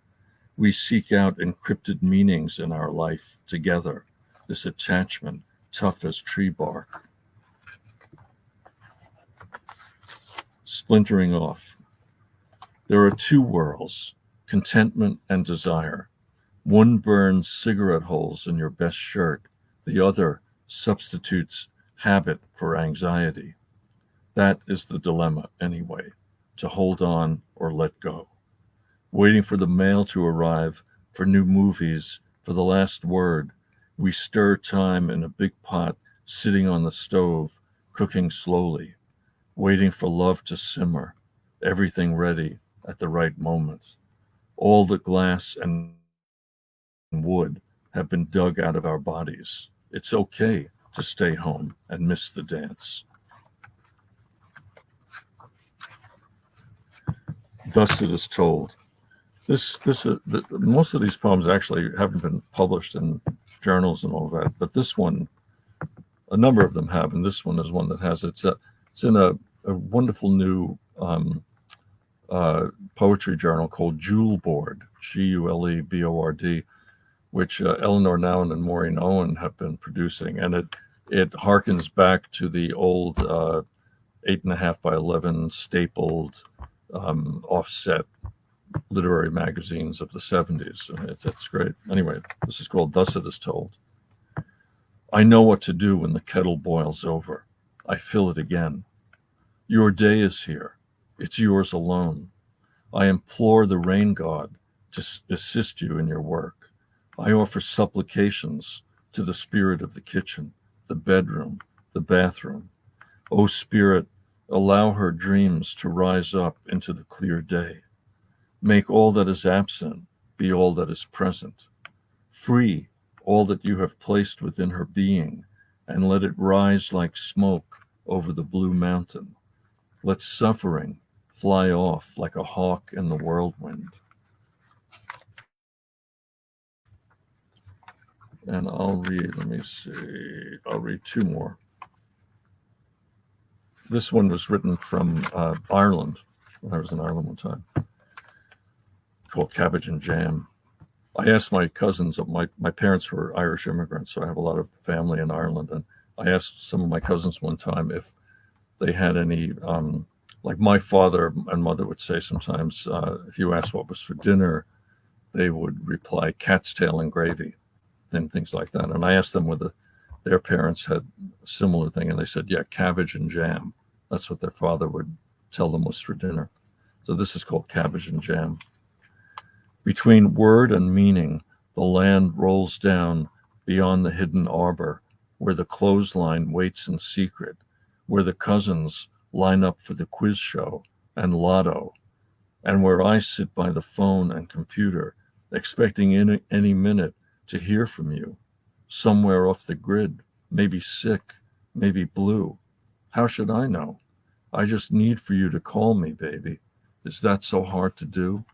We seek out encrypted meanings in our life together, this attachment tough as tree bark. Splintering off. There are two worlds, contentment and desire. One burns cigarette holes in your best shirt. The other substitutes habit for anxiety. That is the dilemma anyway, to hold on or let go. Waiting for the mail to arrive, for new movies, for the last word. We stir time in a big pot sitting on the stove, cooking slowly, waiting for love to simmer, everything ready at the right moment. All the glass and wood have been dug out of our bodies. It's okay to stay home and miss the dance. Thus it is told. Most of these poems actually haven't been published in journals and all that, but this one, a number of them have, and this one is one that has. It's in a wonderful new poetry journal called Jewel Board, Gulebord, which Eleanor Nowen and Maureen Owen have been producing, and it harkens back to the old 8.5 by 11 stapled offset literary magazines of the 70s. It's great. Anyway, this is called Thus It Is Told. I know what to do when the kettle boils over. I fill it again. Your day is here. It's yours alone. I implore the rain god to assist you in your work. I offer supplications to the spirit of the kitchen, the bedroom, the bathroom. O Spirit, allow her dreams to rise up into the clear day. Make all that is absent be all that is present. Free all that you have placed within her being, and let it rise like smoke over the blue mountain. Let suffering fly off like a hawk in the whirlwind. And let me see, I'll read two more. This one was written from Ireland, when I was in Ireland one time, called Cabbage and Jam. I asked my cousins, my parents were Irish immigrants, so I have a lot of family in Ireland. And I asked some of my cousins one time if they had any, like my father and mother would say sometimes, if you asked what was for dinner, they would reply cat's tail and gravy and things like that. And I asked them whether their parents had a similar thing, and they said, yeah, cabbage and jam. That's what their father would tell them was for dinner. So this is called Cabbage and Jam. Between word and meaning, the land rolls down beyond the hidden arbor, where the clothesline waits in secret, where the cousins line up for the quiz show and lotto, and where I sit by the phone and computer, expecting any minute to hear from you, somewhere off the grid, maybe sick, maybe blue. How should I know? I just need for you to call me, baby. Is that so hard to do?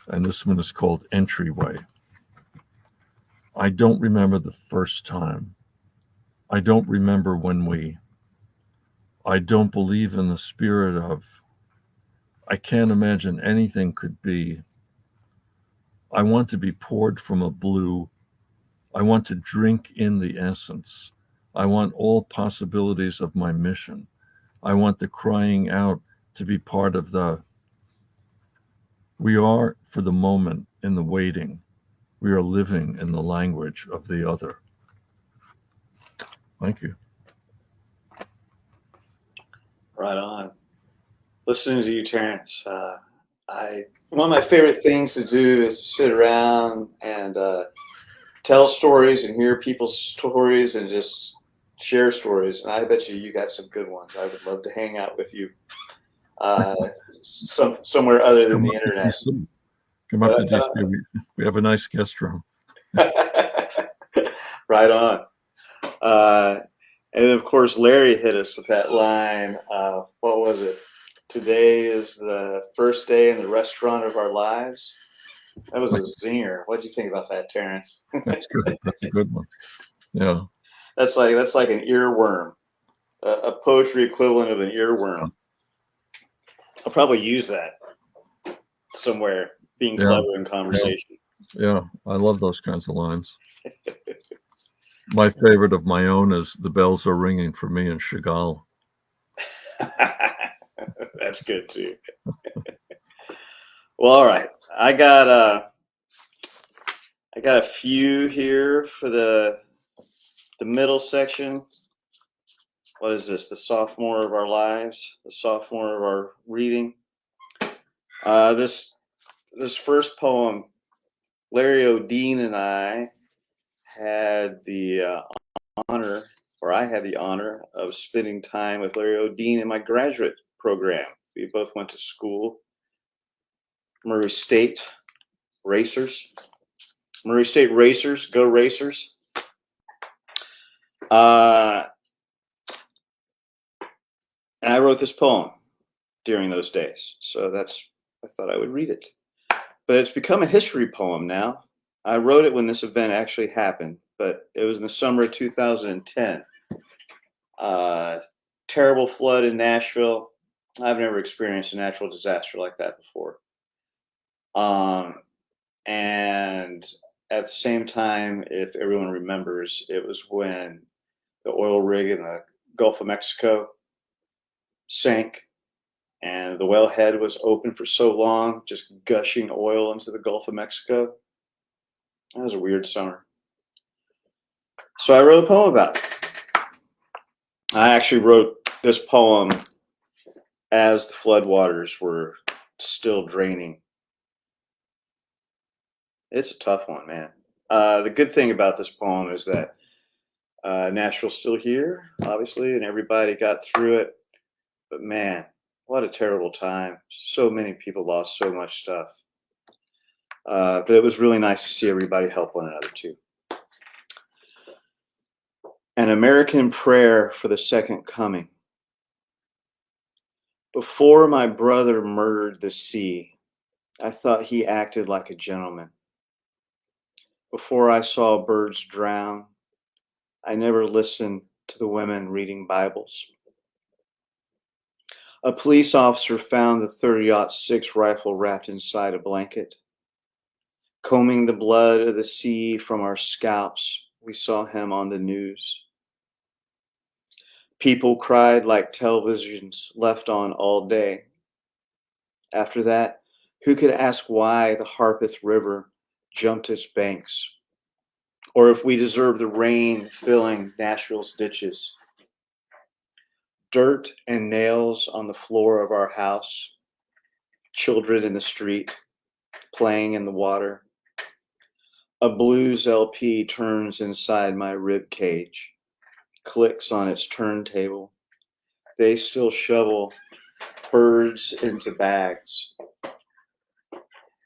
And this one is called Entryway. I don't remember the first time. I don't remember when I don't believe in the spirit of, I can't imagine anything could be. I want to be poured from a blue. I want to drink in the essence. I want all possibilities of my mission. I want the crying out to be part of the, we are for the moment in the waiting. We are living in the language of the other. Thank you. Right on. Listening to you, Terence. One of my favorite things to do is to sit around and tell stories and hear people's stories and just share stories. And I bet you got some good ones. I would love to hang out with you somewhere other than the internet. Come up to DC. We have a nice guest room. Right on. And of course, Larry hit us with that line. What was it? Today is the first day in the restaurant of our lives. That was a zinger. What do you think about that, Terence? That's good. That's a good one. Yeah. That's like an earworm, a poetry equivalent of an earworm. I'll probably use that somewhere, being clever in conversation. Yeah, I love those kinds of lines. My favorite of my own is "The bells are ringing for me in Chagall." That's good too. Well, all right. I got a few here for the middle section. What is this? The sophomore of our lives, the sophomore of our reading. This first poem, Larry O'Dean and I had the honor, or I had the honor of spending time with Larry O'Dean in my graduate program. We both went to school. Murray State Racers. Murray State Racers, go Racers. And I wrote this poem during those days. So I thought I would read it. But it's become a history poem now. I wrote it when this event actually happened, but it was in the summer of 2010. Terrible flood in Nashville. I've never experienced a natural disaster like that before. And at the same time, if everyone remembers, it was when the oil rig in the Gulf of Mexico sank and the wellhead was open for so long, just gushing oil into the Gulf of Mexico. That was a weird summer. So I wrote a poem about it. I actually wrote this poem as the floodwaters were still draining. It's a tough one, man. The good thing about this poem is that Nashville's still here, obviously, and everybody got through it. But man, what a terrible time. So many people lost so much stuff. But it was really nice to see everybody help one another too. An American prayer for the second coming. Before my brother murdered the sea, I thought he acted like a gentleman. Before I saw birds drown, I never listened to the women reading Bibles. A police officer found the 30-06 rifle wrapped inside a blanket. Combing the blood of the sea from our scalps, we saw him on the news. People cried like televisions left on all day. After that, who could ask why the Harpeth River jumped its banks, or if we deserve the rain filling Nashville's ditches? Dirt and nails on the floor of our house, children in the street, playing in the water. A blues LP turns inside my rib cage, clicks on its turntable. They still shovel birds into bags.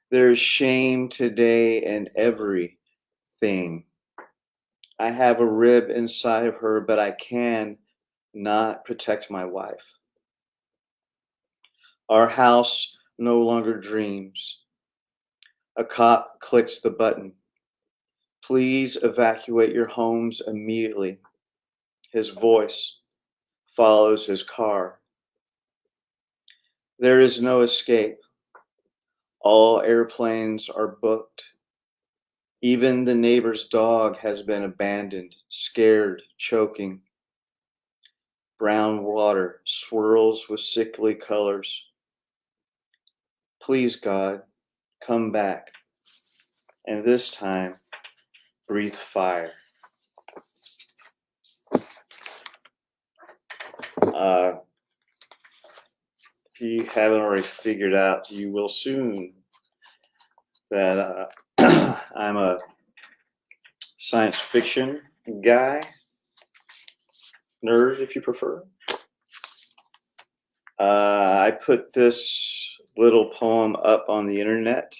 There's shame today in everything. I have a rib inside of her, but I can not protect my wife. Our house no longer dreams. A cop clicks the button. Please evacuate your homes immediately. His voice follows his car. There is no escape. All airplanes are booked. Even the neighbor's dog has been abandoned, scared, choking. Brown water swirls with sickly colors. Please, God, come back. And this time, breathe fire. If you haven't already figured out, you will soon, that I'm a science fiction guy, nerd if you prefer. I put this little poem up on the internet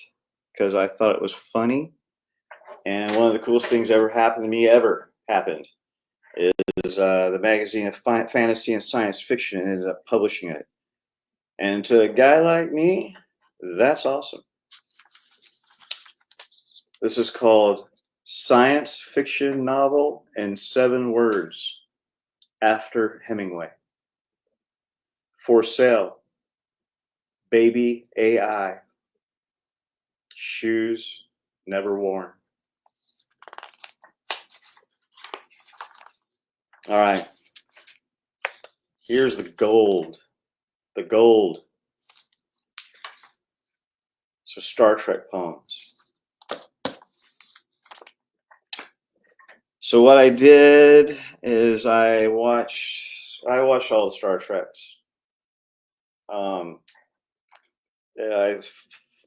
because I thought it was funny. And one of the coolest things ever happened to me is the magazine of fantasy and science fiction ended up publishing it. And to a guy like me, that's awesome. This is called Science Fiction Novel in 7 Words, after Hemingway. For sale, baby AI, shoes never worn. All right, here's the gold. The gold. So Star Trek poems. So what I did is I watched all the Star Treks.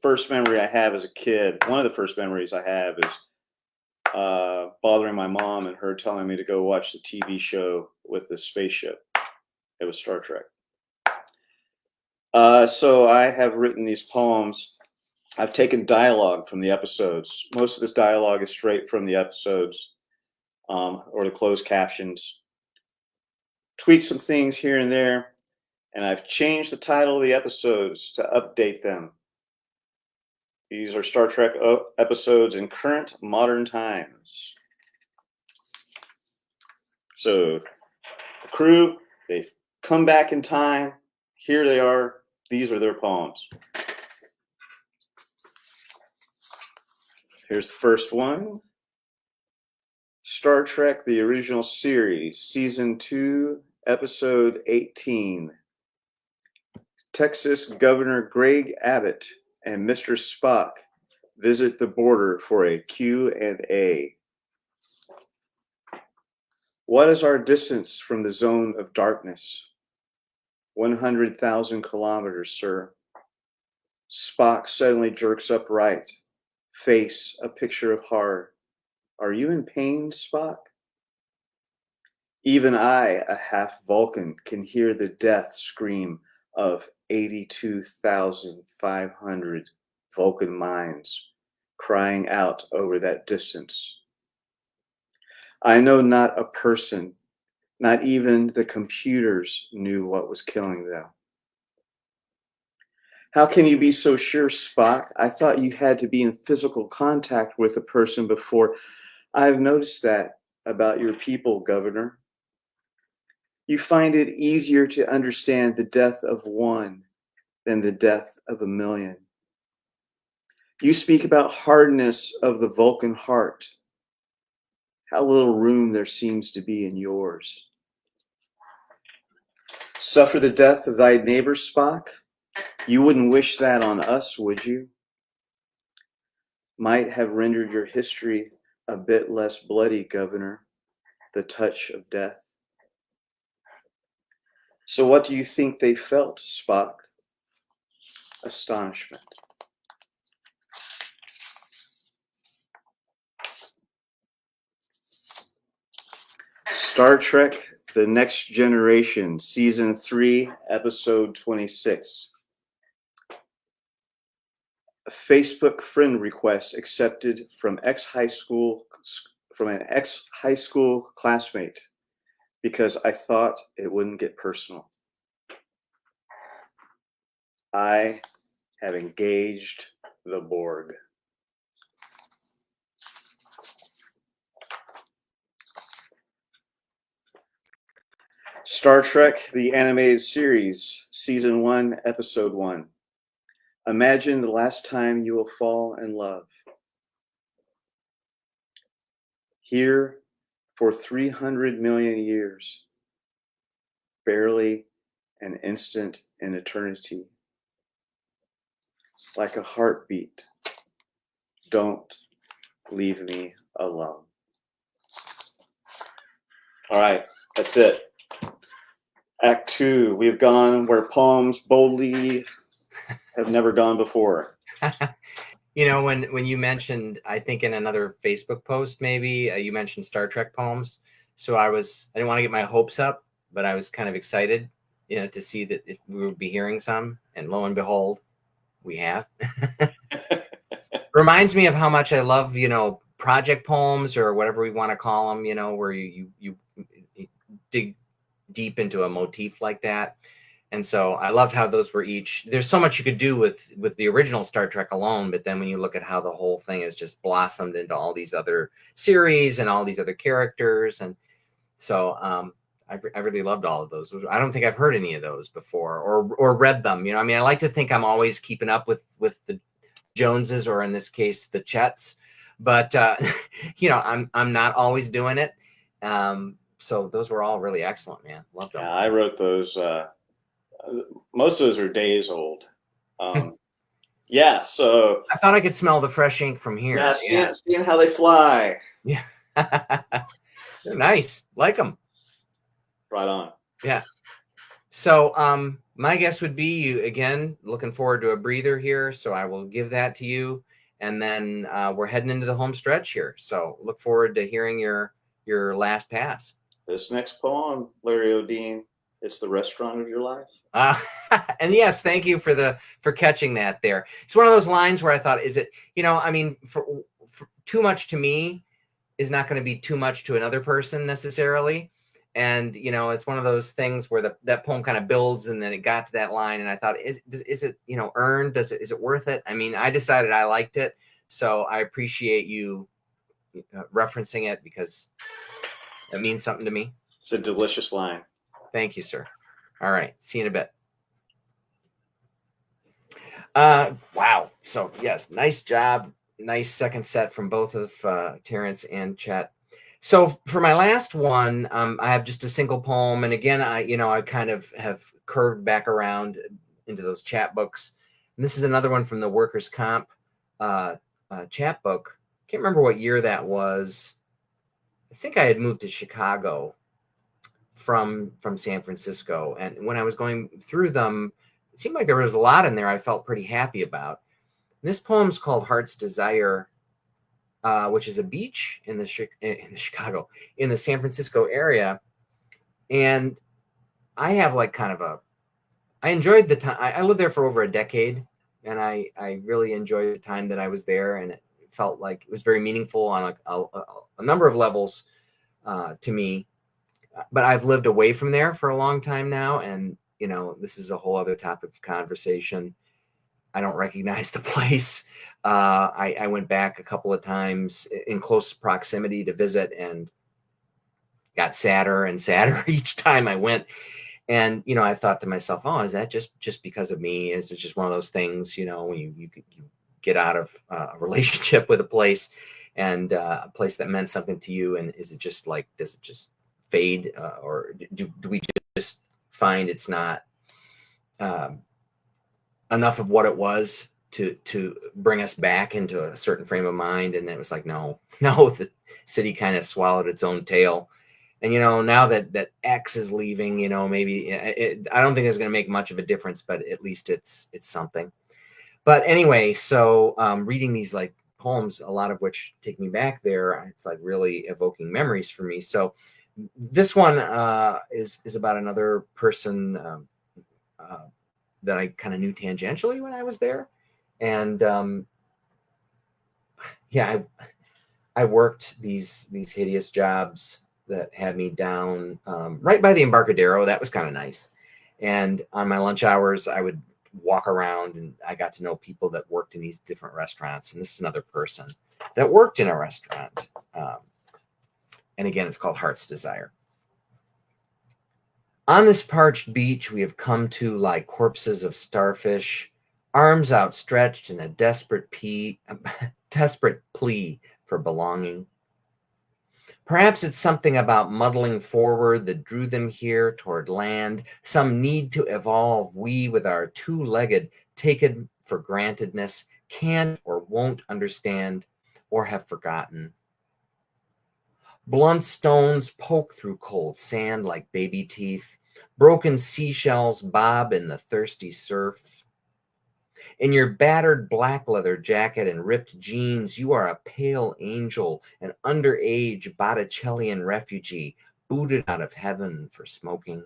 First memory I have as a kid, one of the first memories I have is bothering my mom and her telling me to go watch the TV show with the spaceship. It was Star Trek. So I have written these poems. I've taken dialogue from the episodes. Most of this dialogue is straight from the episodes, or the closed captions. Tweaked some things here and there, and I've changed the title of the episodes to update them. These are Star Trek episodes in current modern times. So the crew, they've come back in time. Here they are. These are their poems. Here's the first one. Star Trek, the original series, season 2, episode 18. Texas Governor Greg Abbott and Mr. Spock visit the border for a Q&A. What is our distance from the zone of darkness? 100,000 kilometers, sir. Spock suddenly jerks upright, face a picture of horror. Are you in pain, Spock? Even I, a half Vulcan, can hear the death scream of 82,500 Vulcan minds crying out over that distance. I know not a person, not even the computers knew what was killing them. How can you be so sure, Spock? I thought you had to be in physical contact with a person before. I've noticed that about your people, Governor. You find it easier to understand the death of one than the death of a million. You speak about hardness of the Vulcan heart. How little room there seems to be in yours. Suffer the death of thy neighbor, Spock? You wouldn't wish that on us, would you? Might have rendered your history a bit less bloody, Governor, the touch of death. So what do you think they felt, Spock? Astonishment. Star Trek: The Next Generation, Season 3, Episode 26. A Facebook friend request accepted from an ex-high school classmate because I thought it wouldn't get personal. I have engaged the Borg. Star Trek: The Animated Series, Season 1, Episode 1. Imagine the last time you will fall in love. Here for 300 million years, barely an instant in eternity. Like a heartbeat, don't leave me alone. All right, that's it. Act 2, we've gone where poems boldly have never gone before. You know, when you mentioned, I think in another Facebook post, maybe you mentioned Star Trek poems. So I didn't want to get my hopes up, but I was kind of excited, you know, to see that if we would be hearing some, and lo and behold, we have. Reminds me of how much I love, you know, project poems or whatever we want to call them, you know, where you dig deep into a motif like that. And so I loved how those were each. There's so much you could do with the original Star Trek alone, but then when you look at how the whole thing has just blossomed into all these other series and all these other characters, and so I really loved all of those. I don't think I've heard any of those before or read them. You know, I mean, I like to think I'm always keeping up with the Joneses, or in this case, the Chets, but you know, I'm not always doing it. So those were all really excellent, man. Loved them. Yeah, I wrote those. Most of those are days old. Yeah, so I thought I could smell the fresh ink from here. Yeah, seeing how they fly. Yeah. They're nice. Like them. Right on. Yeah. So my guess would be, you again, looking forward to a breather here. So I will give that to you. And then we're heading into the home stretch here. So look forward to hearing your last pass. This next poem, Larry O'Dean, it's the restaurant of your life. And yes, thank you for catching that there. It's one of those lines where I thought, is it, you know, I mean, for too much to me is not going to be too much to another person necessarily. And, you know, it's one of those things where that poem kind of builds, and then it got to that line, and I thought, is it, you know, earned? Is it worth it? I mean, I decided I liked it. So I appreciate you referencing it, because it means something to me. It's a delicious line. Thank you, sir. All right. See you in a bit. Wow. So yes, nice job. Nice second set from both of Terence and Chet. So for my last one, I have just a single poem. And again, I kind of have curved back around into those chat books. And this is another one from the workers' comp chat book. Can't remember what year that was. think I had moved to Chicago from San Francisco. And when I was going through them, it seemed like there was a lot in there I felt pretty happy about. This poem's called Heart's Desire, which is a beach in the San Francisco area. And I have like kind of I enjoyed the time. I lived there for over a decade, and I really enjoyed the time that I was there. And it felt like it was very meaningful on a number of levels to me. But I've lived away from there for a long time now. And, this is a whole other topic of conversation. I don't recognize the place. I went back a couple of times in close proximity to visit and got sadder and sadder each time I went. And, I thought to myself, oh, is that just because of me? Is it just one of those things, when you get out of a relationship with a place and a place that meant something to you? And is it just like, does it just fade? Or do we just find it's not enough of what it was to bring us back into a certain frame of mind? And it was like, no, the city kind of swallowed its own tail. And, now that X is leaving, maybe I don't think it's going to make much of a difference, but at least it's something. But anyway, so reading these like poems, a lot of which take me back there, it's like really evoking memories for me. So this one is about another person that I kind of knew tangentially when I was there. And I worked these hideous jobs that had me down right by the Embarcadero. That was kind of nice. And on my lunch hours, I would walk around, and I got to know people that worked in these different restaurants. And this is another person that worked in a restaurant. And again, it's called Heart's Desire. On this parched beach, we have come to lie corpses of starfish, arms outstretched in a desperate plea for belonging. Perhaps it's something about muddling forward that drew them here toward land, some need to evolve we with our two-legged, taken for grantedness, can't or won't understand or have forgotten. Blunt stones poke through cold sand like baby teeth. Broken seashells bob in the thirsty surf. In your battered black leather jacket and ripped jeans, you are a pale angel, an underage Botticellian refugee, booted out of heaven for smoking.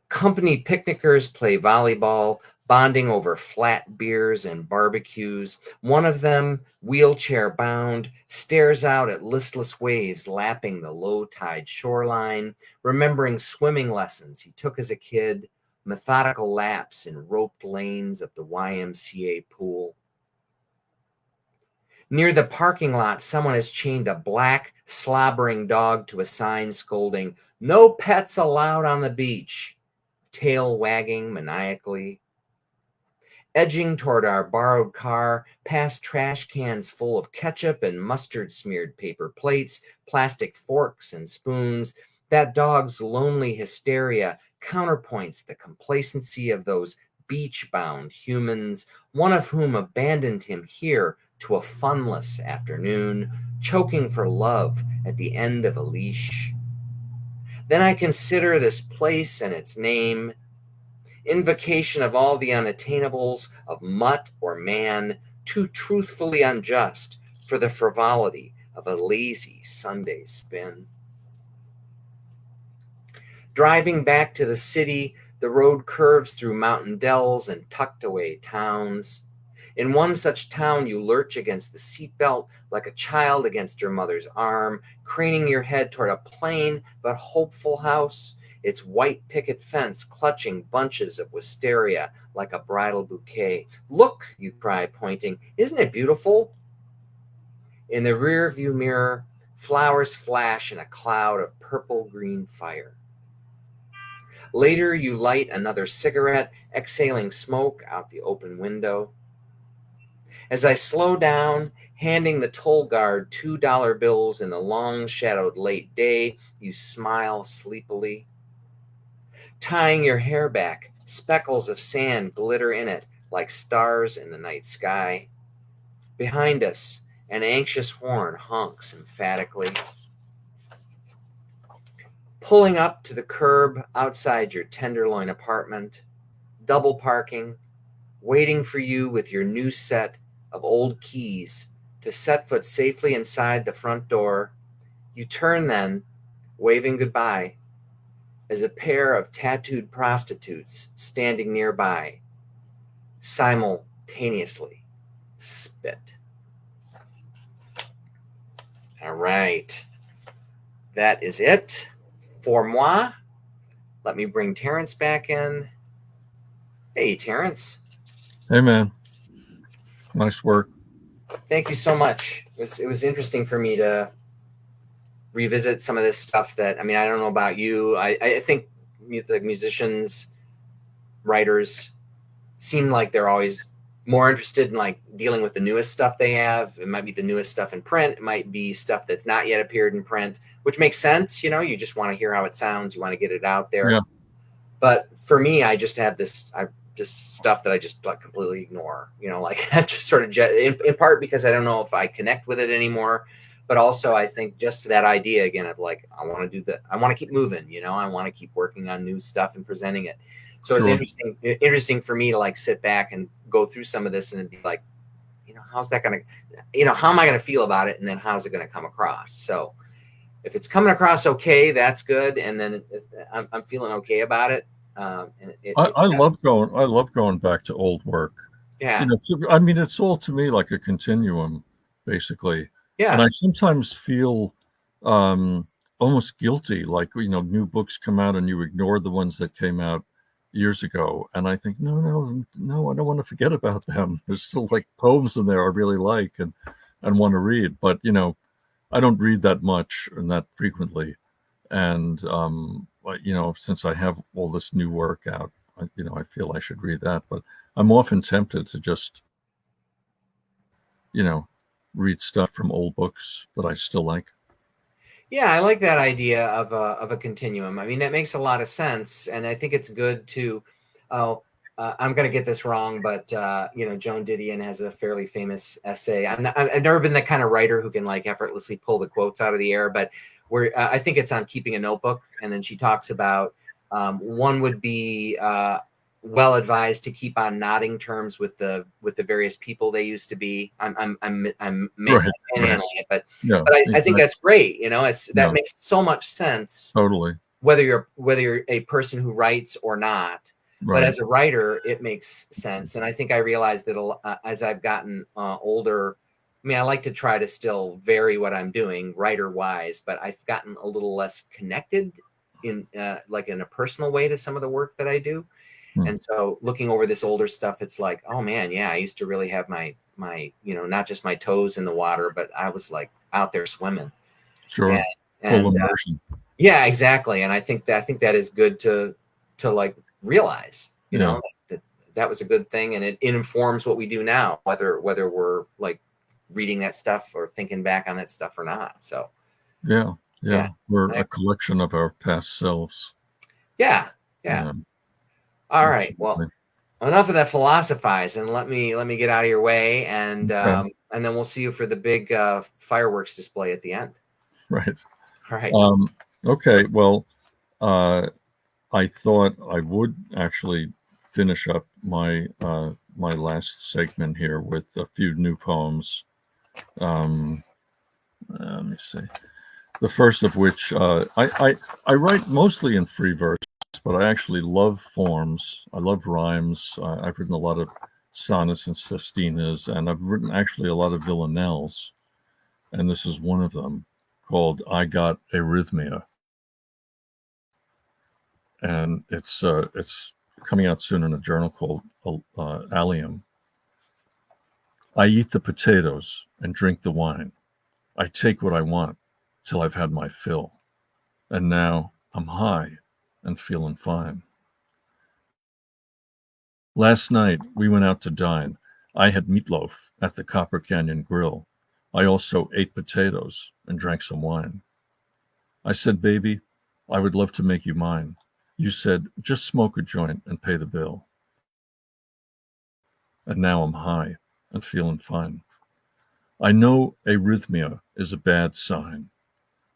Company picnickers play volleyball, bonding over flat beers and barbecues. One of them, wheelchair bound, stares out at listless waves lapping the low tide shoreline, remembering swimming lessons he took as a kid, methodical laps in roped lanes of the YMCA pool. Near the parking lot, someone has chained a black, slobbering dog to a sign scolding, "No pets allowed on the beach," tail wagging maniacally. Edging toward our borrowed car, past trash cans full of ketchup and mustard-smeared paper plates, plastic forks and spoons, that dog's lonely hysteria counterpoints the complacency of those beach-bound humans, one of whom abandoned him here to a funless afternoon, choking for love at the end of a leash. Then I consider this place and its name, invocation of all the unattainables of mutt or man, too truthfully unjust for the frivolity of a lazy Sunday spin. Driving back to the city, the road curves through mountain dells and tucked away towns. In one such town, you lurch against the seatbelt like a child against your mother's arm, craning your head toward a plain but hopeful house, its white picket fence clutching bunches of wisteria like a bridal bouquet. "Look," you cry, pointing, "isn't it beautiful?" In the rear view mirror, flowers flash in a cloud of purple-green fire. Later, you light another cigarette, exhaling smoke out the open window. As I slow down, handing the toll guard $2 bills in the long-shadowed late day, you smile sleepily. Tying your hair back, speckles of sand glitter in it like stars in the night sky. Behind us, An anxious horn honks emphatically. Pulling up to the curb outside your Tenderloin apartment, double parking, waiting for you with your new set of old keys to set foot safely inside the front door, you turn then, waving goodbye, as a pair of tattooed prostitutes standing nearby simultaneously spit. All right. That is it for moi. Let me bring Terence back in. Hey, Terence. Hey, man. Nice work. Thank you so much. It was interesting for me to revisit some of this stuff that, I mean, I don't know about you. I think the musicians, writers seem like they're always more interested in like dealing with the newest stuff they have. It might be the newest stuff in print. It might be stuff that's not yet appeared in print, which makes sense. You know, you just want to hear how it sounds. You want to get it out there. Yeah. But for me, I just have this, just stuff that I just like completely ignore, you know, like I've just sort of in part because I don't know if I connect with it anymore, but also I think just that idea again of like, I want to do that. I want to keep moving, you know, I want to keep working on new stuff and presenting it. So it's interesting for me to like sit back and go through some of this and be like, you know, how's that going to, you know, how am I going to feel about it? And then how's it going to come across? So if it's coming across okay, that's good. And then I'm feeling okay about it. I love going back to old work. Yeah. You know, I mean, it's all to me like a continuum, basically. Yeah. And I sometimes feel almost guilty, like, you know, new books come out and you ignore the ones that came out years ago. And I think, no, I don't want to forget about them. There's still like poems in there I really like and want to read. But, you know, I don't read that much and that frequently. And, you know, since I have all this new work out, you know, I feel I should read that. But I'm often tempted to just, you know, read stuff from old books that I still like. Yeah, I like that idea of a continuum. I mean, that makes a lot of sense, and I think it's good to. I'm going to get this wrong, but you know, Joan Didion has a fairly famous essay. I've never been the kind of writer who can like effortlessly pull the quotes out of the air, but where I think it's on keeping a notebook, and then she talks about one would be well advised to keep on nodding terms with the various people they used to be. I'm manhandling it, but I think that's great. You know, that makes so much sense. Totally. Whether you're a person who writes or not, but as a writer, it makes sense. And I think I realized that as I've gotten older, I mean, I like to try to still vary what I'm doing writer wise, but I've gotten a little less connected in like in a personal way to some of the work that I do. And so looking over this older stuff, it's like, oh man, yeah, I used to really have my, you know, not just my toes in the water, but I was like out there swimming. Sure. Full immersion. Yeah, exactly. And I think that is good to like realize, you know, that was a good thing. And it informs what we do now, whether we're like reading that stuff or thinking back on that stuff or not. So yeah. We're a collection of our past selves. Yeah. All right. Well, enough of that philosophize, and let me get out of your way, and then we'll see you for the big fireworks display at the end. Right. All right. Okay. Well, I thought I would actually finish up my my last segment here with a few new poems. Let me see. The first of which I write mostly in free verse, but I actually love forms. I love rhymes. I've written a lot of sonnets and sestinas, and I've written actually a lot of villanelles. And this is one of them called I Got Arrhythmia. And it's coming out soon in a journal called Allium. I eat the potatoes and drink the wine. I take what I want till I've had my fill. And now I'm high and feeling fine. Last night we went out to dine. I had meatloaf at the Copper Canyon Grill. I also ate potatoes and drank some wine. I said, baby, I would love to make you mine. You said, just smoke a joint and pay the bill. And now I'm high and feeling fine. I know arrhythmia is a bad sign.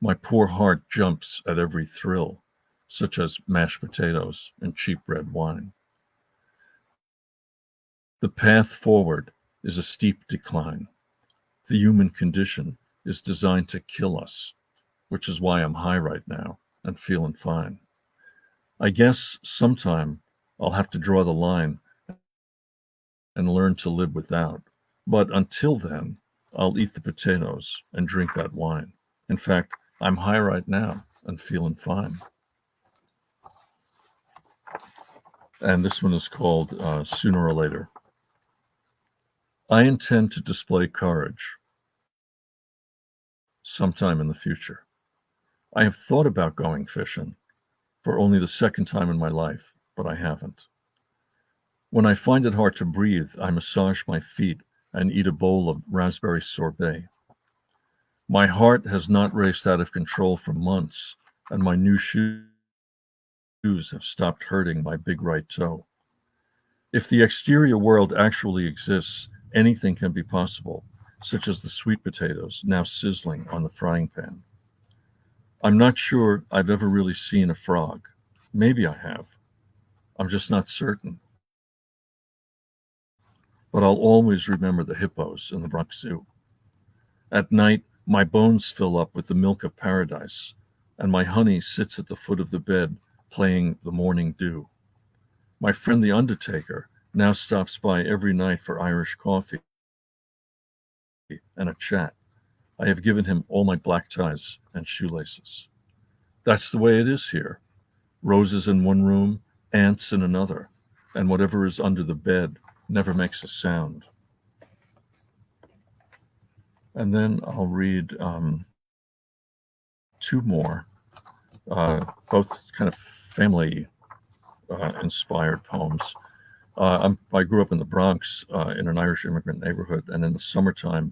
My poor heart jumps at every thrill, such as mashed potatoes and cheap red wine. The path forward is a steep decline. The human condition is designed to kill us, which is why I'm high right now and feeling fine. I guess sometime I'll have to draw the line and learn to live without. But until then, I'll eat the potatoes and drink that wine. In fact, I'm high right now and feeling fine. And this one is called Sooner or Later. I intend to display courage sometime in the future. I have thought about going fishing for only the second time in my life, but I haven't. When I find it hard to breathe, I massage my feet and eat a bowl of raspberry sorbet. My heart has not raced out of control for months, and my new shoes have stopped hurting my big right toe. If the exterior world actually exists, anything can be possible, such as the sweet potatoes now sizzling on the frying pan. I'm not sure I've ever really seen a frog. Maybe I have. I'm just not certain. But I'll always remember the hippos in the Bronx Zoo. At night, my bones fill up with the milk of paradise, and my honey sits at the foot of the bed playing the morning dew. My friend the undertaker now stops by every night for Irish coffee and a chat. I have given him all my black ties and shoelaces. That's the way it is here. Roses in one room, ants in another, and whatever is under the bed never makes a sound. And then I'll read two more, both kind of family inspired poems. I grew up in the Bronx in an Irish immigrant neighborhood, and in the summertime,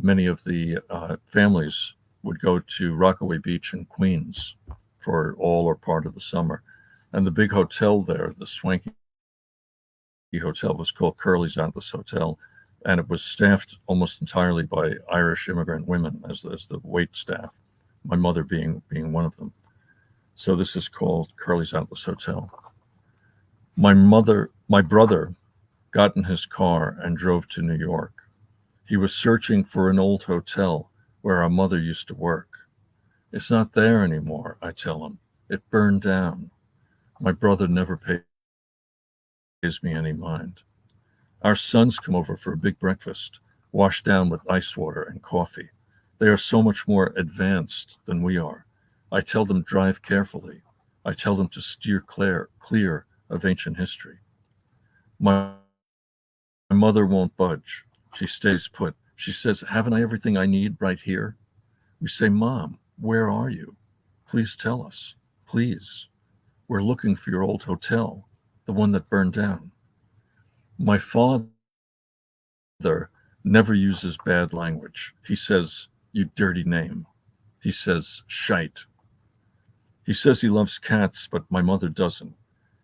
many of the families would go to Rockaway Beach in Queens for all or part of the summer. And the big hotel there, the swanky hotel, was called Curly's Atlas Hotel, and it was staffed almost entirely by Irish immigrant women as the wait staff, my mother being one of them. So this is called Curly's Atlas Hotel. My brother got in his car and drove to New York. He was searching for an old hotel where our mother used to work. It's not there anymore, I tell him. It burned down. My brother never pays me any mind. Our sons come over for a big breakfast, washed down with ice water and coffee. They are so much more advanced than we are. I tell them drive carefully. I tell them to steer clear of ancient history. My mother won't budge. She stays put. She says, haven't I everything I need right here? We say, Mom, where are you? Please tell us. Please. We're looking for your old hotel, the one that burned down. My father never uses bad language. He says, you dirty name. He says, shite. He says he loves cats, but my mother doesn't.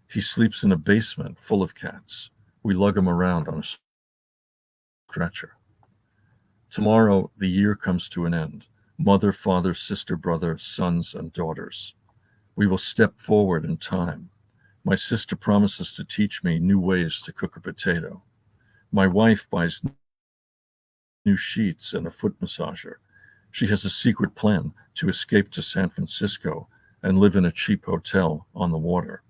He sleeps in a basement full of cats. We lug him around on a stretcher. Tomorrow, the year comes to an end. Mother, father, sister, brother, sons, and daughters. We will step forward in time. My sister promises to teach me new ways to cook a potato. My wife buys new sheets and a foot massager. She has a secret plan to escape to San Francisco and live in a cheap hotel on the water.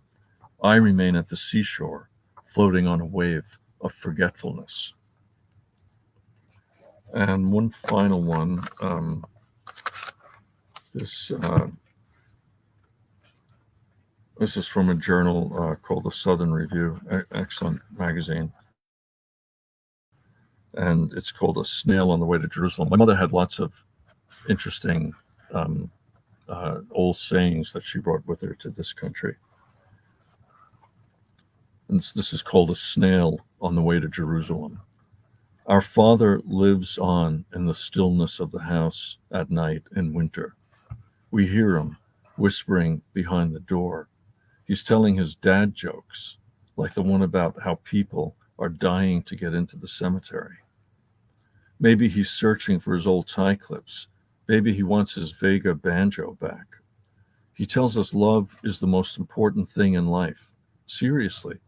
I remain at the seashore, floating on a wave of forgetfulness. And one final one, this is from a journal called the Southern Review, excellent magazine. And it's called A Snail on the Way to Jerusalem. My mother had lots of interesting old sayings that she brought with her to this country. And this is called A Snail on the Way to Jerusalem. Our Father lives on in the stillness of the house at night in winter. We hear him whispering behind the door. He's telling his dad jokes, like the one about how people are dying to get into the cemetery. Maybe he's searching for his old tie clips. Maybe he wants his Vega banjo back. He tells us love is the most important thing in life. Seriously,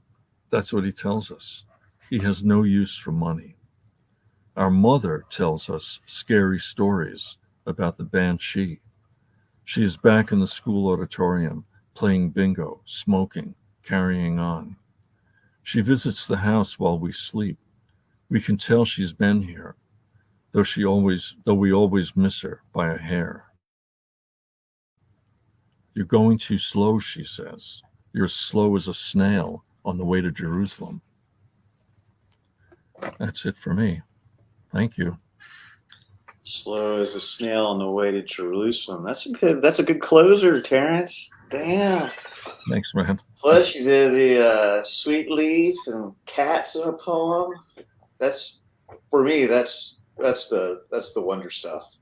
that's what he tells us. He has no use for money. Our mother tells us scary stories about the banshee. She is back in the school auditorium, playing bingo, smoking, carrying on. She visits the house while we sleep. We can tell she's been here, though we always miss her by a hair. You're going too slow, she says. You're as slow as a snail on the way to Jerusalem. That's it for me. Thank you. Slow as a snail on the way to Jerusalem. That's a good closer, Terence. Damn. Thanks, man. Plus, you did the Sweet Leaf and Cats in a poem. That's for me. That's the wonder stuff.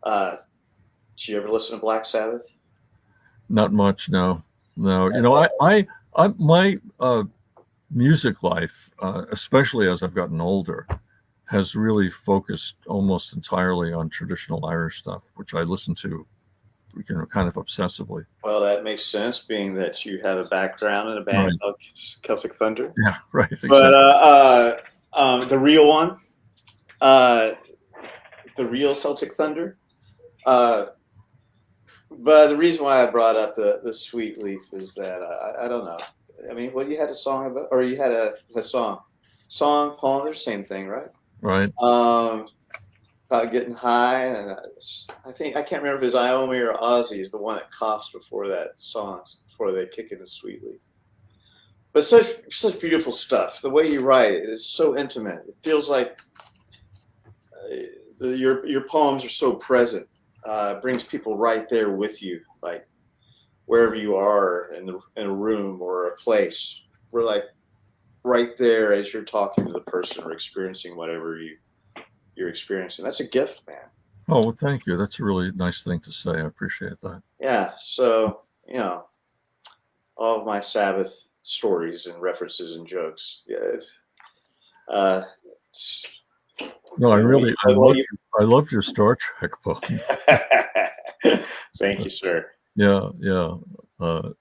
Did you ever listen to Black Sabbath? Not much, no. You know, my music life, especially as I've gotten older, has really focused almost entirely on traditional Irish stuff, which I listen to, kind of obsessively. Well, that makes sense, being that you have a background in a band called Celtic Thunder. Yeah, right. Exactly. But the real one, the real Celtic Thunder. But the reason why I brought up the Sweet Leaf is that I don't know. I mean, well, you had a song about, or you had a song, poem, they're the same thing, right? Right. About getting high, and I can't remember if it's Iommi or Ozzy is the one that coughs before that song, before they kick into Sweet Leaf. But such beautiful stuff. The way you write it is so intimate. It feels like your poems are so present. It brings people right there with you, like wherever you are in a room or a place. We're like right there as you're talking to the person or experiencing whatever you're experiencing. That's a gift, man. Oh, well, thank you. That's a really nice thing to say. I appreciate that. Yeah. So, all of my Sabbath stories and references and jokes. Yeah. No, I loved your Star Trek book. Thank you, sir. Yeah.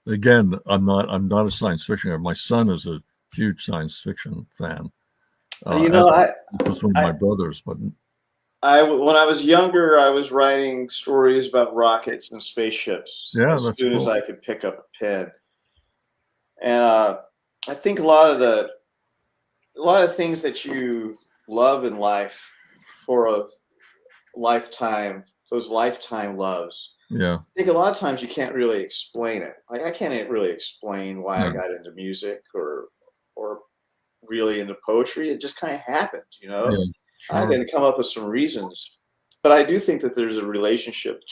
Again, I'm not a science fiction guy. My son is a huge science fiction fan. I was one of my brothers, but when I was younger, I was writing stories about rockets and spaceships as soon as I could pick up a pen. And I think a lot of the things that you love in life for a lifetime, those lifetime loves. Yeah. I think a lot of times you can't really explain it. Like I can't really explain why I got into music or really into poetry. It just kind of happened, Yeah, sure. I got to come up with some reasons. But I do think that there's a relationship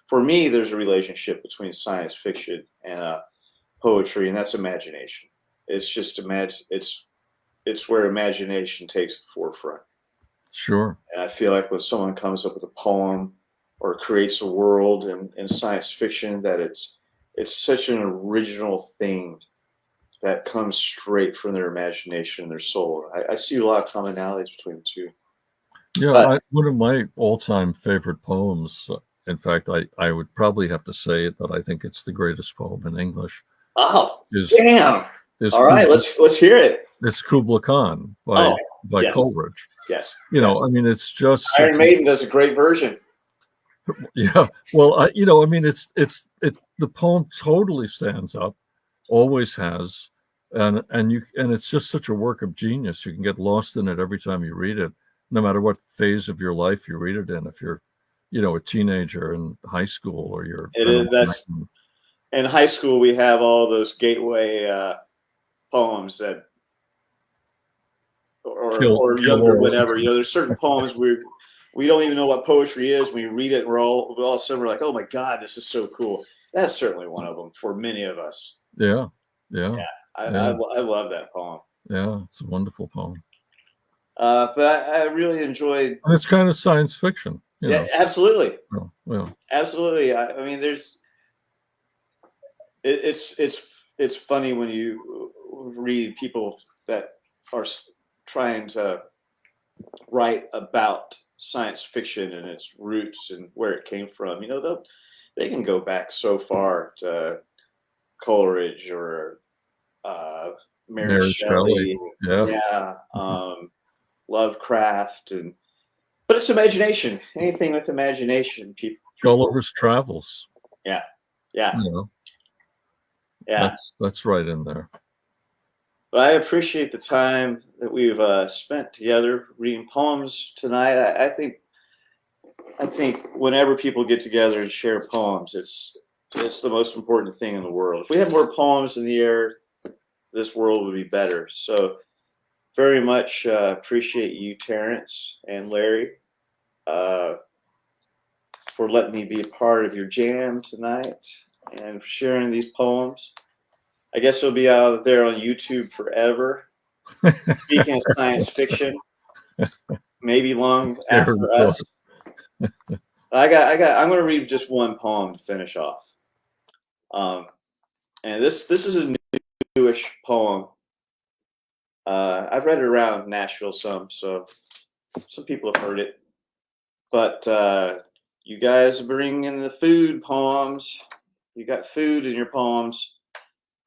for me, there's a relationship between science fiction and poetry, and that's imagination. It's just it's where imagination takes the forefront. Sure. And I feel like when someone comes up with a poem or creates a world in science fiction, that it's such an original thing that comes straight from their imagination and their soul. I see a lot of commonalities between the two. Yeah, one of my all-time favorite poems, in fact, I would probably have to say it, but I think it's the greatest poem in English. Oh, damn. All right, let's hear it. It's Kubla Khan by yes. Coleridge. Yes. I mean, it's just Iron Maiden does a great version. Yeah. Well, I mean, the poem totally stands up, always has, and it's just such a work of genius. You can get lost in it every time you read it, no matter what phase of your life you read it in. If you're, a teenager in high school, or you're in high school, we have all those gateway poems that, or younger, whatever. There's certain poems we don't even know what poetry is. We read it, and we're all of a sudden we're like, oh my God, this is so cool. That's certainly one of them for many of us. Yeah. I love that poem. Yeah, it's a wonderful poem. But I really enjoyed. And it's kind of science fiction. Yeah, absolutely. Oh, well. Absolutely. I mean, it's funny when you read people that are trying to write about science fiction and its roots and where it came from, they can go back so far to Coleridge or Mary Mary Shelley. Shelley, Yeah. yeah, Lovecraft, but it's imagination. Anything with imagination, people, Gulliver's Travels. yeah, yeah, You know, yeah. that's right in there. But I appreciate the time that we've spent together reading poems tonight. I think whenever people get together and share poems, it's the most important thing in the world. If we had more poems in the air, this world would be better. So very much appreciate you, Terence and Larry, uh, for letting me be a part of your jam tonight and sharing these poems. I guess it'll be out there on YouTube forever. Speaking of science fiction, maybe long after us. I'm going to read just one poem to finish off. And this is a newish poem. I've read it around Nashville some, so some people have heard it. But you guys bring in the food poems. You got food in your poems.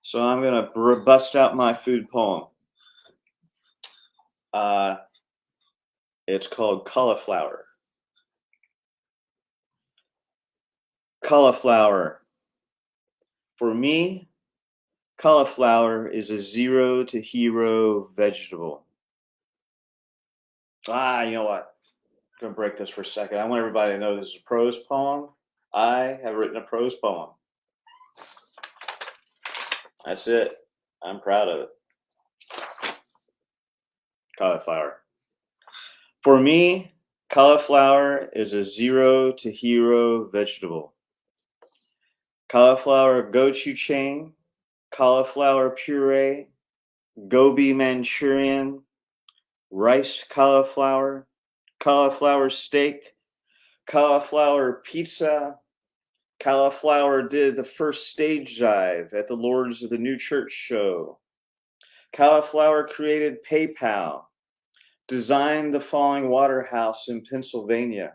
So I'm going to bust out my food poem. It's called Cauliflower. Cauliflower. For me, cauliflower is a zero to hero vegetable. You know what? I'm going to break this for a second. I want everybody to know this is a prose poem. I have written a prose poem. That's it. I'm proud of it. Cauliflower. For me, cauliflower is a zero to hero vegetable. Cauliflower gochujang, cauliflower puree, gobi Manchurian, rice cauliflower, cauliflower steak, cauliflower pizza. Cauliflower did the first stage dive at the Lords of the New Church show. Cauliflower created PayPal, designed the Falling Water House in Pennsylvania,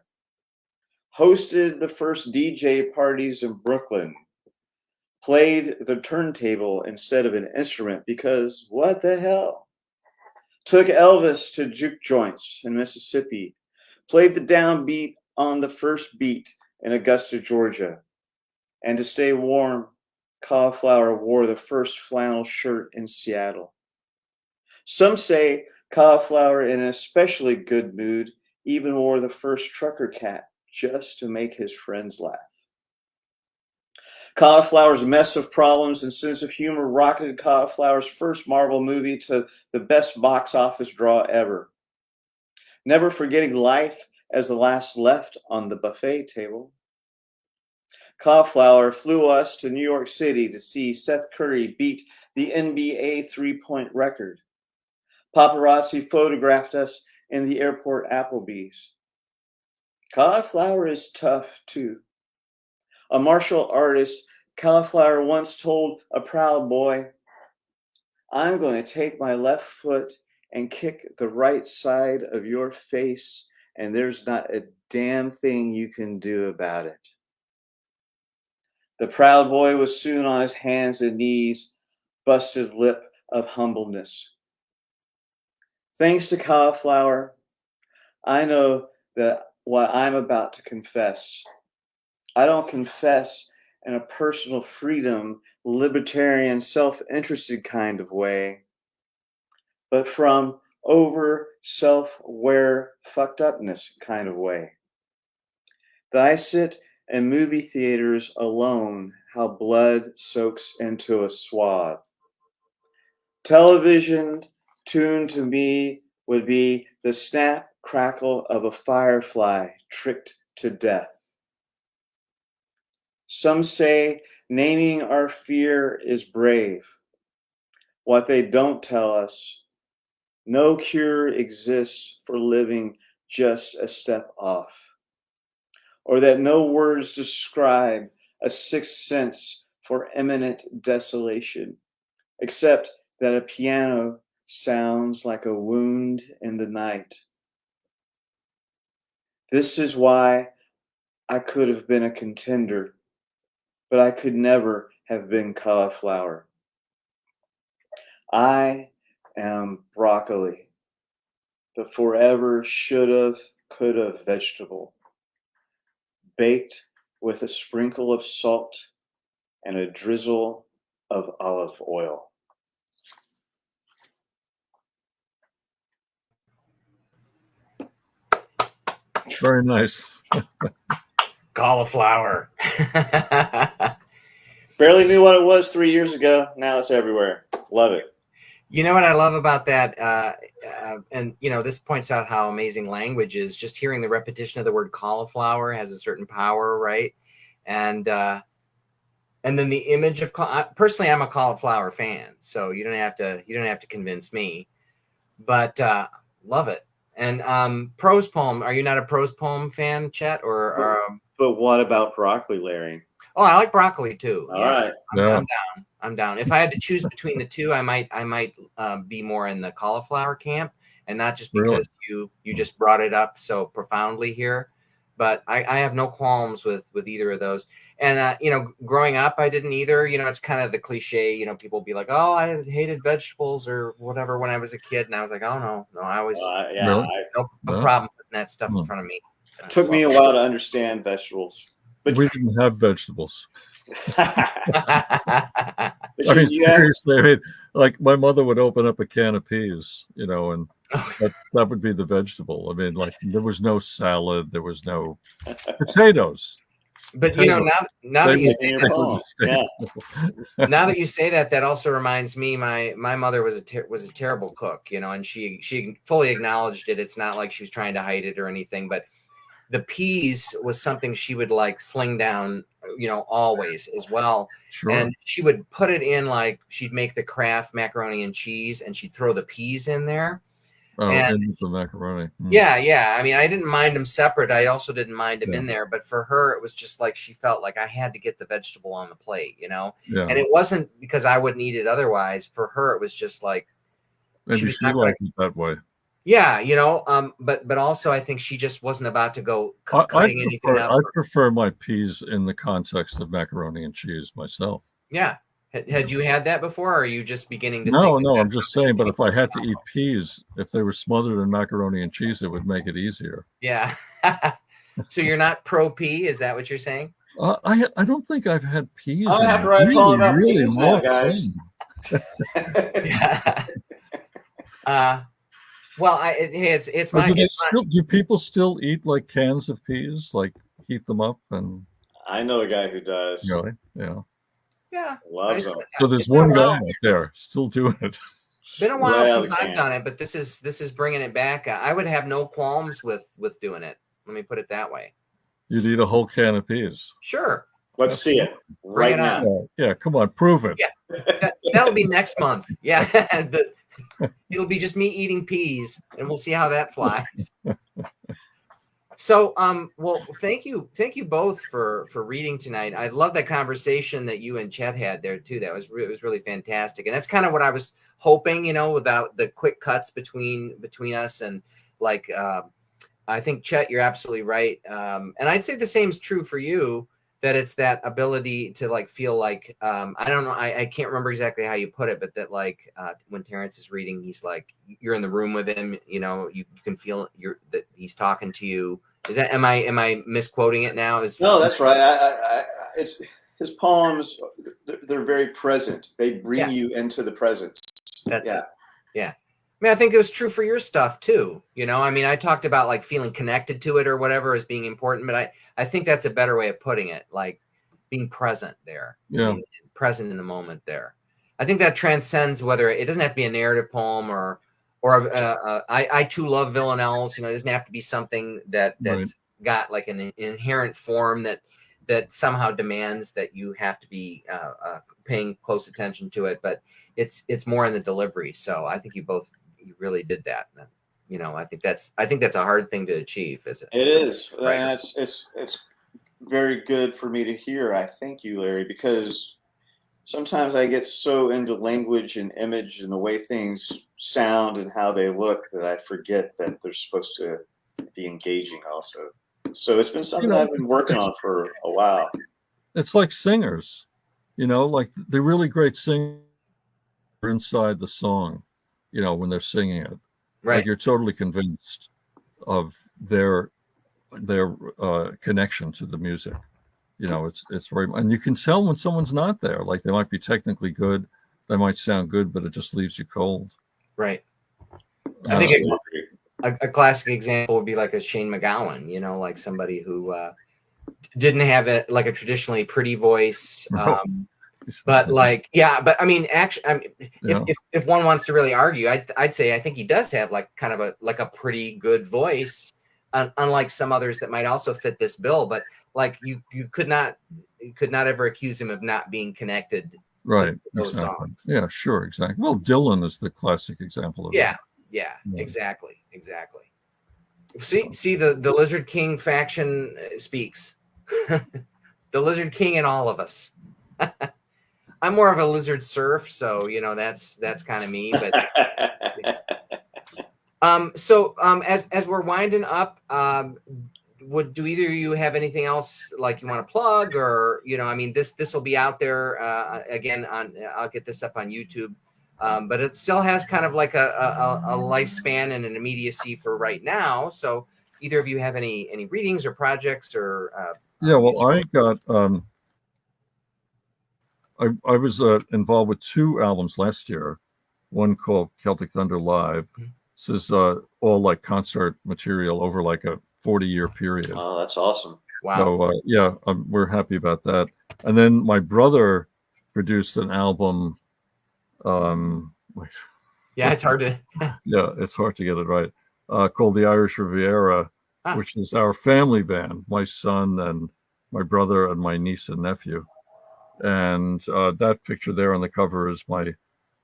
hosted the first DJ parties in Brooklyn, played the turntable instead of an instrument because what the hell? Took Elvis to juke joints in Mississippi, played the downbeat on the first beat in Augusta, Georgia. And to stay warm, cauliflower wore the first flannel shirt in Seattle. Some say cauliflower, in an especially good mood, even wore the first trucker cap just to make his friends laugh. Cauliflower's mess of problems and sense of humor rocketed cauliflower's first Marvel movie to the best box office draw ever. Never forgetting life as the last left on the buffet table. Cauliflower flew us to New York City to see Seth Curry beat the NBA three-point record. Paparazzi photographed us in the airport Applebee's. Cauliflower is tough, too. A martial artist, Cauliflower once told a proud boy, I'm going to take my left foot and kick the right side of your face, and there's not a damn thing you can do about it. The proud boy was soon on his hands and knees, busted lip of humbleness. Thanks to Cauliflower, I know that what I'm about to confess, I don't confess in a personal freedom, libertarian, self-interested kind of way, but from over self-aware fucked upness kind of way. That I sit in movie theaters alone, how blood soaks into a swath. Television tuned to me would be the snap crackle of a firefly tricked to death. Some say naming our fear is brave. What they don't tell us, no cure exists for living just a step off. Or that no words describe a sixth sense for imminent desolation, except that a piano sounds like a wound in the night, This is why I could have been a contender, but I could never have been cauliflower. I am broccoli, the forever should've, could've vegetable, baked with a sprinkle of salt and a drizzle of olive oil. Very nice. Cauliflower. Barely knew what it was 3 years ago. Now it's everywhere. Love it. You know what I love about that, and you know, this points out how amazing language is. Just hearing the repetition of the word cauliflower has a certain power, right? And then the image of personally, I'm a cauliflower fan, so you don't have to convince me. But love it. And prose poem. Are you not a prose poem fan, Chet? But what about broccoli, Larry? Oh, I like broccoli too. All right. I'm down. If I had to choose between the two, I might be more in the cauliflower camp, and not just because you just brought it up so profoundly here, but I have no qualms with either of those. And you know, growing up, I didn't either. You know, it's kind of the cliche. You know, people be like, "Oh, I hated vegetables or whatever" when I was a kid, and I was like, "Oh no, I always no problem putting that stuff in front of me." It took me a while to understand vegetables. But we didn't have vegetables. I mean, seriously, I mean, like my mother would open up a can of peas, you know, and that would be the vegetable. I mean, like there was no salad, there was no potatoes. But you know, now that you say that, now that you say that, that also reminds me, my mother was a terrible cook, you know, and she fully acknowledged it. It's not like she was trying to hide it or anything, but the peas was something she would like fling down, you know, always as well. Sure. And she would put it in, like she'd make the Kraft macaroni and cheese and she'd throw the peas in there. Oh, and the macaroni. Yeah. I mean, I didn't mind them separate. I also didn't mind them in there. But for her, it was just like she felt like I had to get the vegetable on the plate, you know? Yeah. And it wasn't because I wouldn't eat it otherwise. For her, it was just like she was not liked it that way. Yeah, you know, but also I think she just wasn't about to go cutting anything up. I prefer my peas in the context of macaroni and cheese myself. Yeah. Had you had that before, or are you just beginning to No, think? No, I'm just saying, but if I had to eat peas, if they were smothered in macaroni and cheese, it would make it easier. Yeah. So you're not pro pea, is that what you're saying? I don't think I've had peas. I have to write a poem about peas now, guys. Yeah. Well, it's my. Do people still eat like cans of peas, like heat them up and? I know a guy who does. Really? Yeah. Yeah. Loves them. So there's one guy out there still doing it. Been a while since I've done it, but this is bringing it back. I would have no qualms with doing it. Let me put it that way. You'd eat a whole can of peas. Sure. Let's see it right now. Yeah, come on, prove it. Yeah, that'll be next month. Yeah, it'll be just me eating peas, and we'll see how that flies. So, well, thank you both for reading tonight. I love that conversation that you and Chet had there too. It was really fantastic, and that's kind of what I was hoping, you know, without the quick cuts between us. And like, I think Chet, you're absolutely right, and I'd say the same is true for you. That it's that ability to like feel like I don't know, I can't remember exactly how you put it, but that like when Terence is reading, he's like you're in the room with him, you know, you can feel that he's talking to you. Is that am I misquoting it now? No, that's right. It's his poems. They're very present. They bring you into the present. That's it. Yeah. I mean, I think it was true for your stuff too. You know, I mean, I talked about like feeling connected to it or whatever as being important, but I think that's a better way of putting it, like being present there, being present in the moment there. I think that transcends whether it doesn't have to be a narrative poem or I too love villanelles. You know, it doesn't have to be something that's got like an inherent form that somehow demands that you have to be paying close attention to it, but it's more in the delivery. So I think you really did that. You know, I think that's a hard thing to achieve. It is. And it's very good for me to hear. I thank you, Larry, because sometimes I get so into language and image and the way things sound and how they look that I forget that they're supposed to be engaging also. So it's been something I've been working on for a while. It's like singers, like the really great singers are inside the song, when they're singing it. Right. Like you're totally convinced of their connection to the music. It's very, and you can tell when someone's not there. Like they might be technically good, they might sound good, but it just leaves you cold. Right. I think a classic example would be like a Shane MacGowan, like somebody who didn't have a traditionally pretty voice. But but I mean, actually, if one wants to really argue, I'd say I think he does have like kind of a pretty good voice, unlike some others that might also fit this bill. But like you could not ever accuse him of not being connected. Right. To those exactly. songs. Yeah, sure. Exactly. Well, Dylan is the classic example of that. Yeah. Exactly. See the Lizard King faction speaks. The Lizard King in all of us. I'm more of a lizard surf, so that's kind of me. But as we're winding up, do either of you have anything else like you want to plug, or this will be out there again I'll get this up on YouTube, but it still has kind of like a lifespan and an immediacy for right now. So either of you have any readings or projects or I got I was involved with 2 albums last year, one called Celtic Thunder Live. This is all like concert material over like a 40-year period. Oh, that's awesome. Wow. So we're happy about that. And then my brother produced an album. It's hard to it's hard to get it right, called The Irish Riviera, which is our family band, my son and my brother and my niece and nephew. And that picture there on the cover is my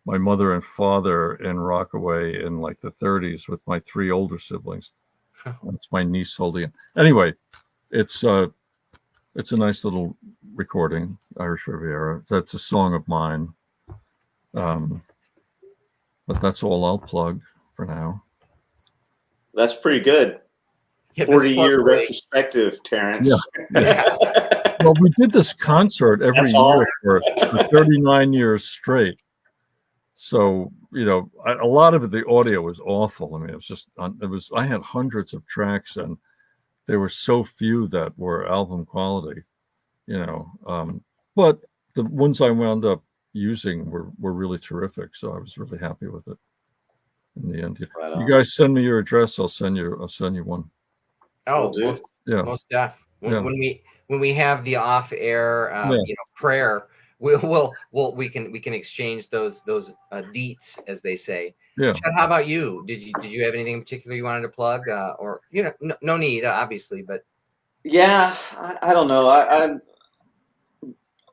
mother and father in Rockaway in like the 30s with my 3 older siblings. That's my niece holding it. Anyway, it's a nice little recording, Irish Riviera. That's a song of mine. But that's all I'll plug for now. That's pretty good. 40-year retrospective, Terence. Yeah. Well, we did this concert every year for 39 years straight. So, a lot of it, the audio was awful. I mean, I had hundreds of tracks and there were so few that were album quality, but the ones I wound up using were really terrific. So I was really happy with it in the end. You guys send me your address. I'll send you one. Oh, most def. When we have the off-air, prayer, we can exchange those deets, as they say. Yeah. Chet, how about you? Did you have anything in particular you wanted to plug, or no need, obviously, but yeah, I don't know.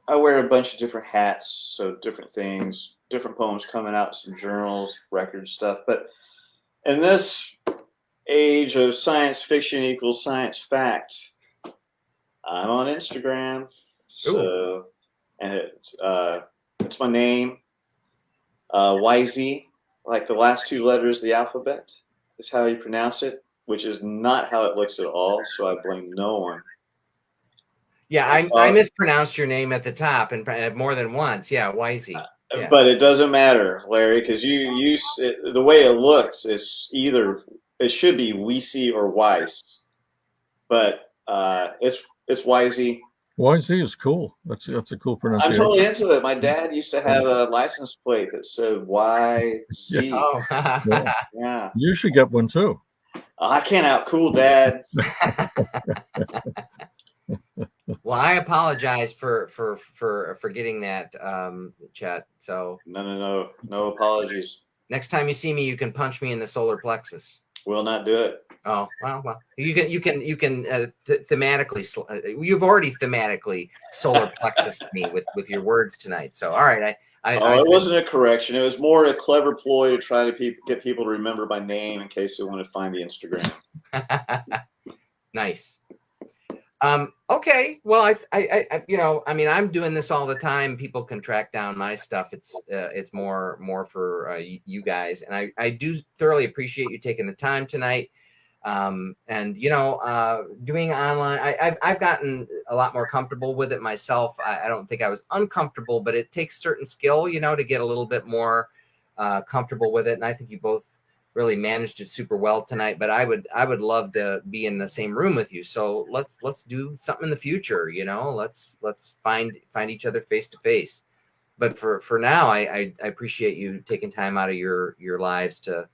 I wear a bunch of different hats, so different things, different poems coming out, some journals, record stuff. But in this age of science fiction equals science fact, I'm on Instagram. So, and it's my name, Weise, like the last 2 letters of the alphabet is how you pronounce it, which is not how it looks at all. So I blame no one. Yeah, I mispronounced your name at the top and more than once. Yeah, Weise. Yeah. But it doesn't matter, Larry, because the way it looks is it should be Weise or Weise, but it's Weise. Weise is cool. That's a cool pronunciation. I'm totally into it. My dad used to have a license plate that said Weise. Yeah. You should get one too. I can't outcool Dad. Well, I apologize for getting that, Chet. So no apologies. Next time you see me, you can punch me in the solar plexus. Will not do it. Oh well. You can thematically. You've already thematically solar plexus me with your words tonight. So all right, it wasn't a correction. It was more a clever ploy to try to get people to remember my name in case they want to find the Instagram. Nice. Okay. Well, I'm doing this all the time. People can track down my stuff. It's more for you guys, and I do thoroughly appreciate you taking the time tonight. And doing online, I've gotten a lot more comfortable with it myself. I don't think I was uncomfortable, but it takes certain skill, to get a little bit more comfortable with it. And I think you both really managed it super well tonight. But I would love to be in the same room with you. So let's do something in the future. Let's find each other face to face. But for now, I appreciate you taking time out of your lives to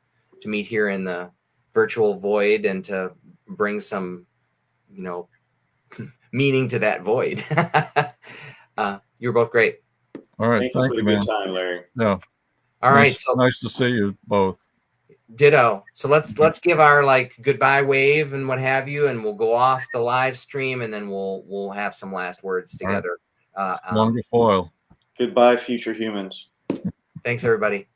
meet here in the virtual void and to bring some, meaning to that void. You're both great. All right. Thank you for the good time, Larry. Yeah. All right. So nice to see you both. Ditto. So let's give our goodbye wave and what have you, and we'll go off the live stream, and then we'll have some last words together. Long foil. Goodbye, future humans. Thanks, everybody.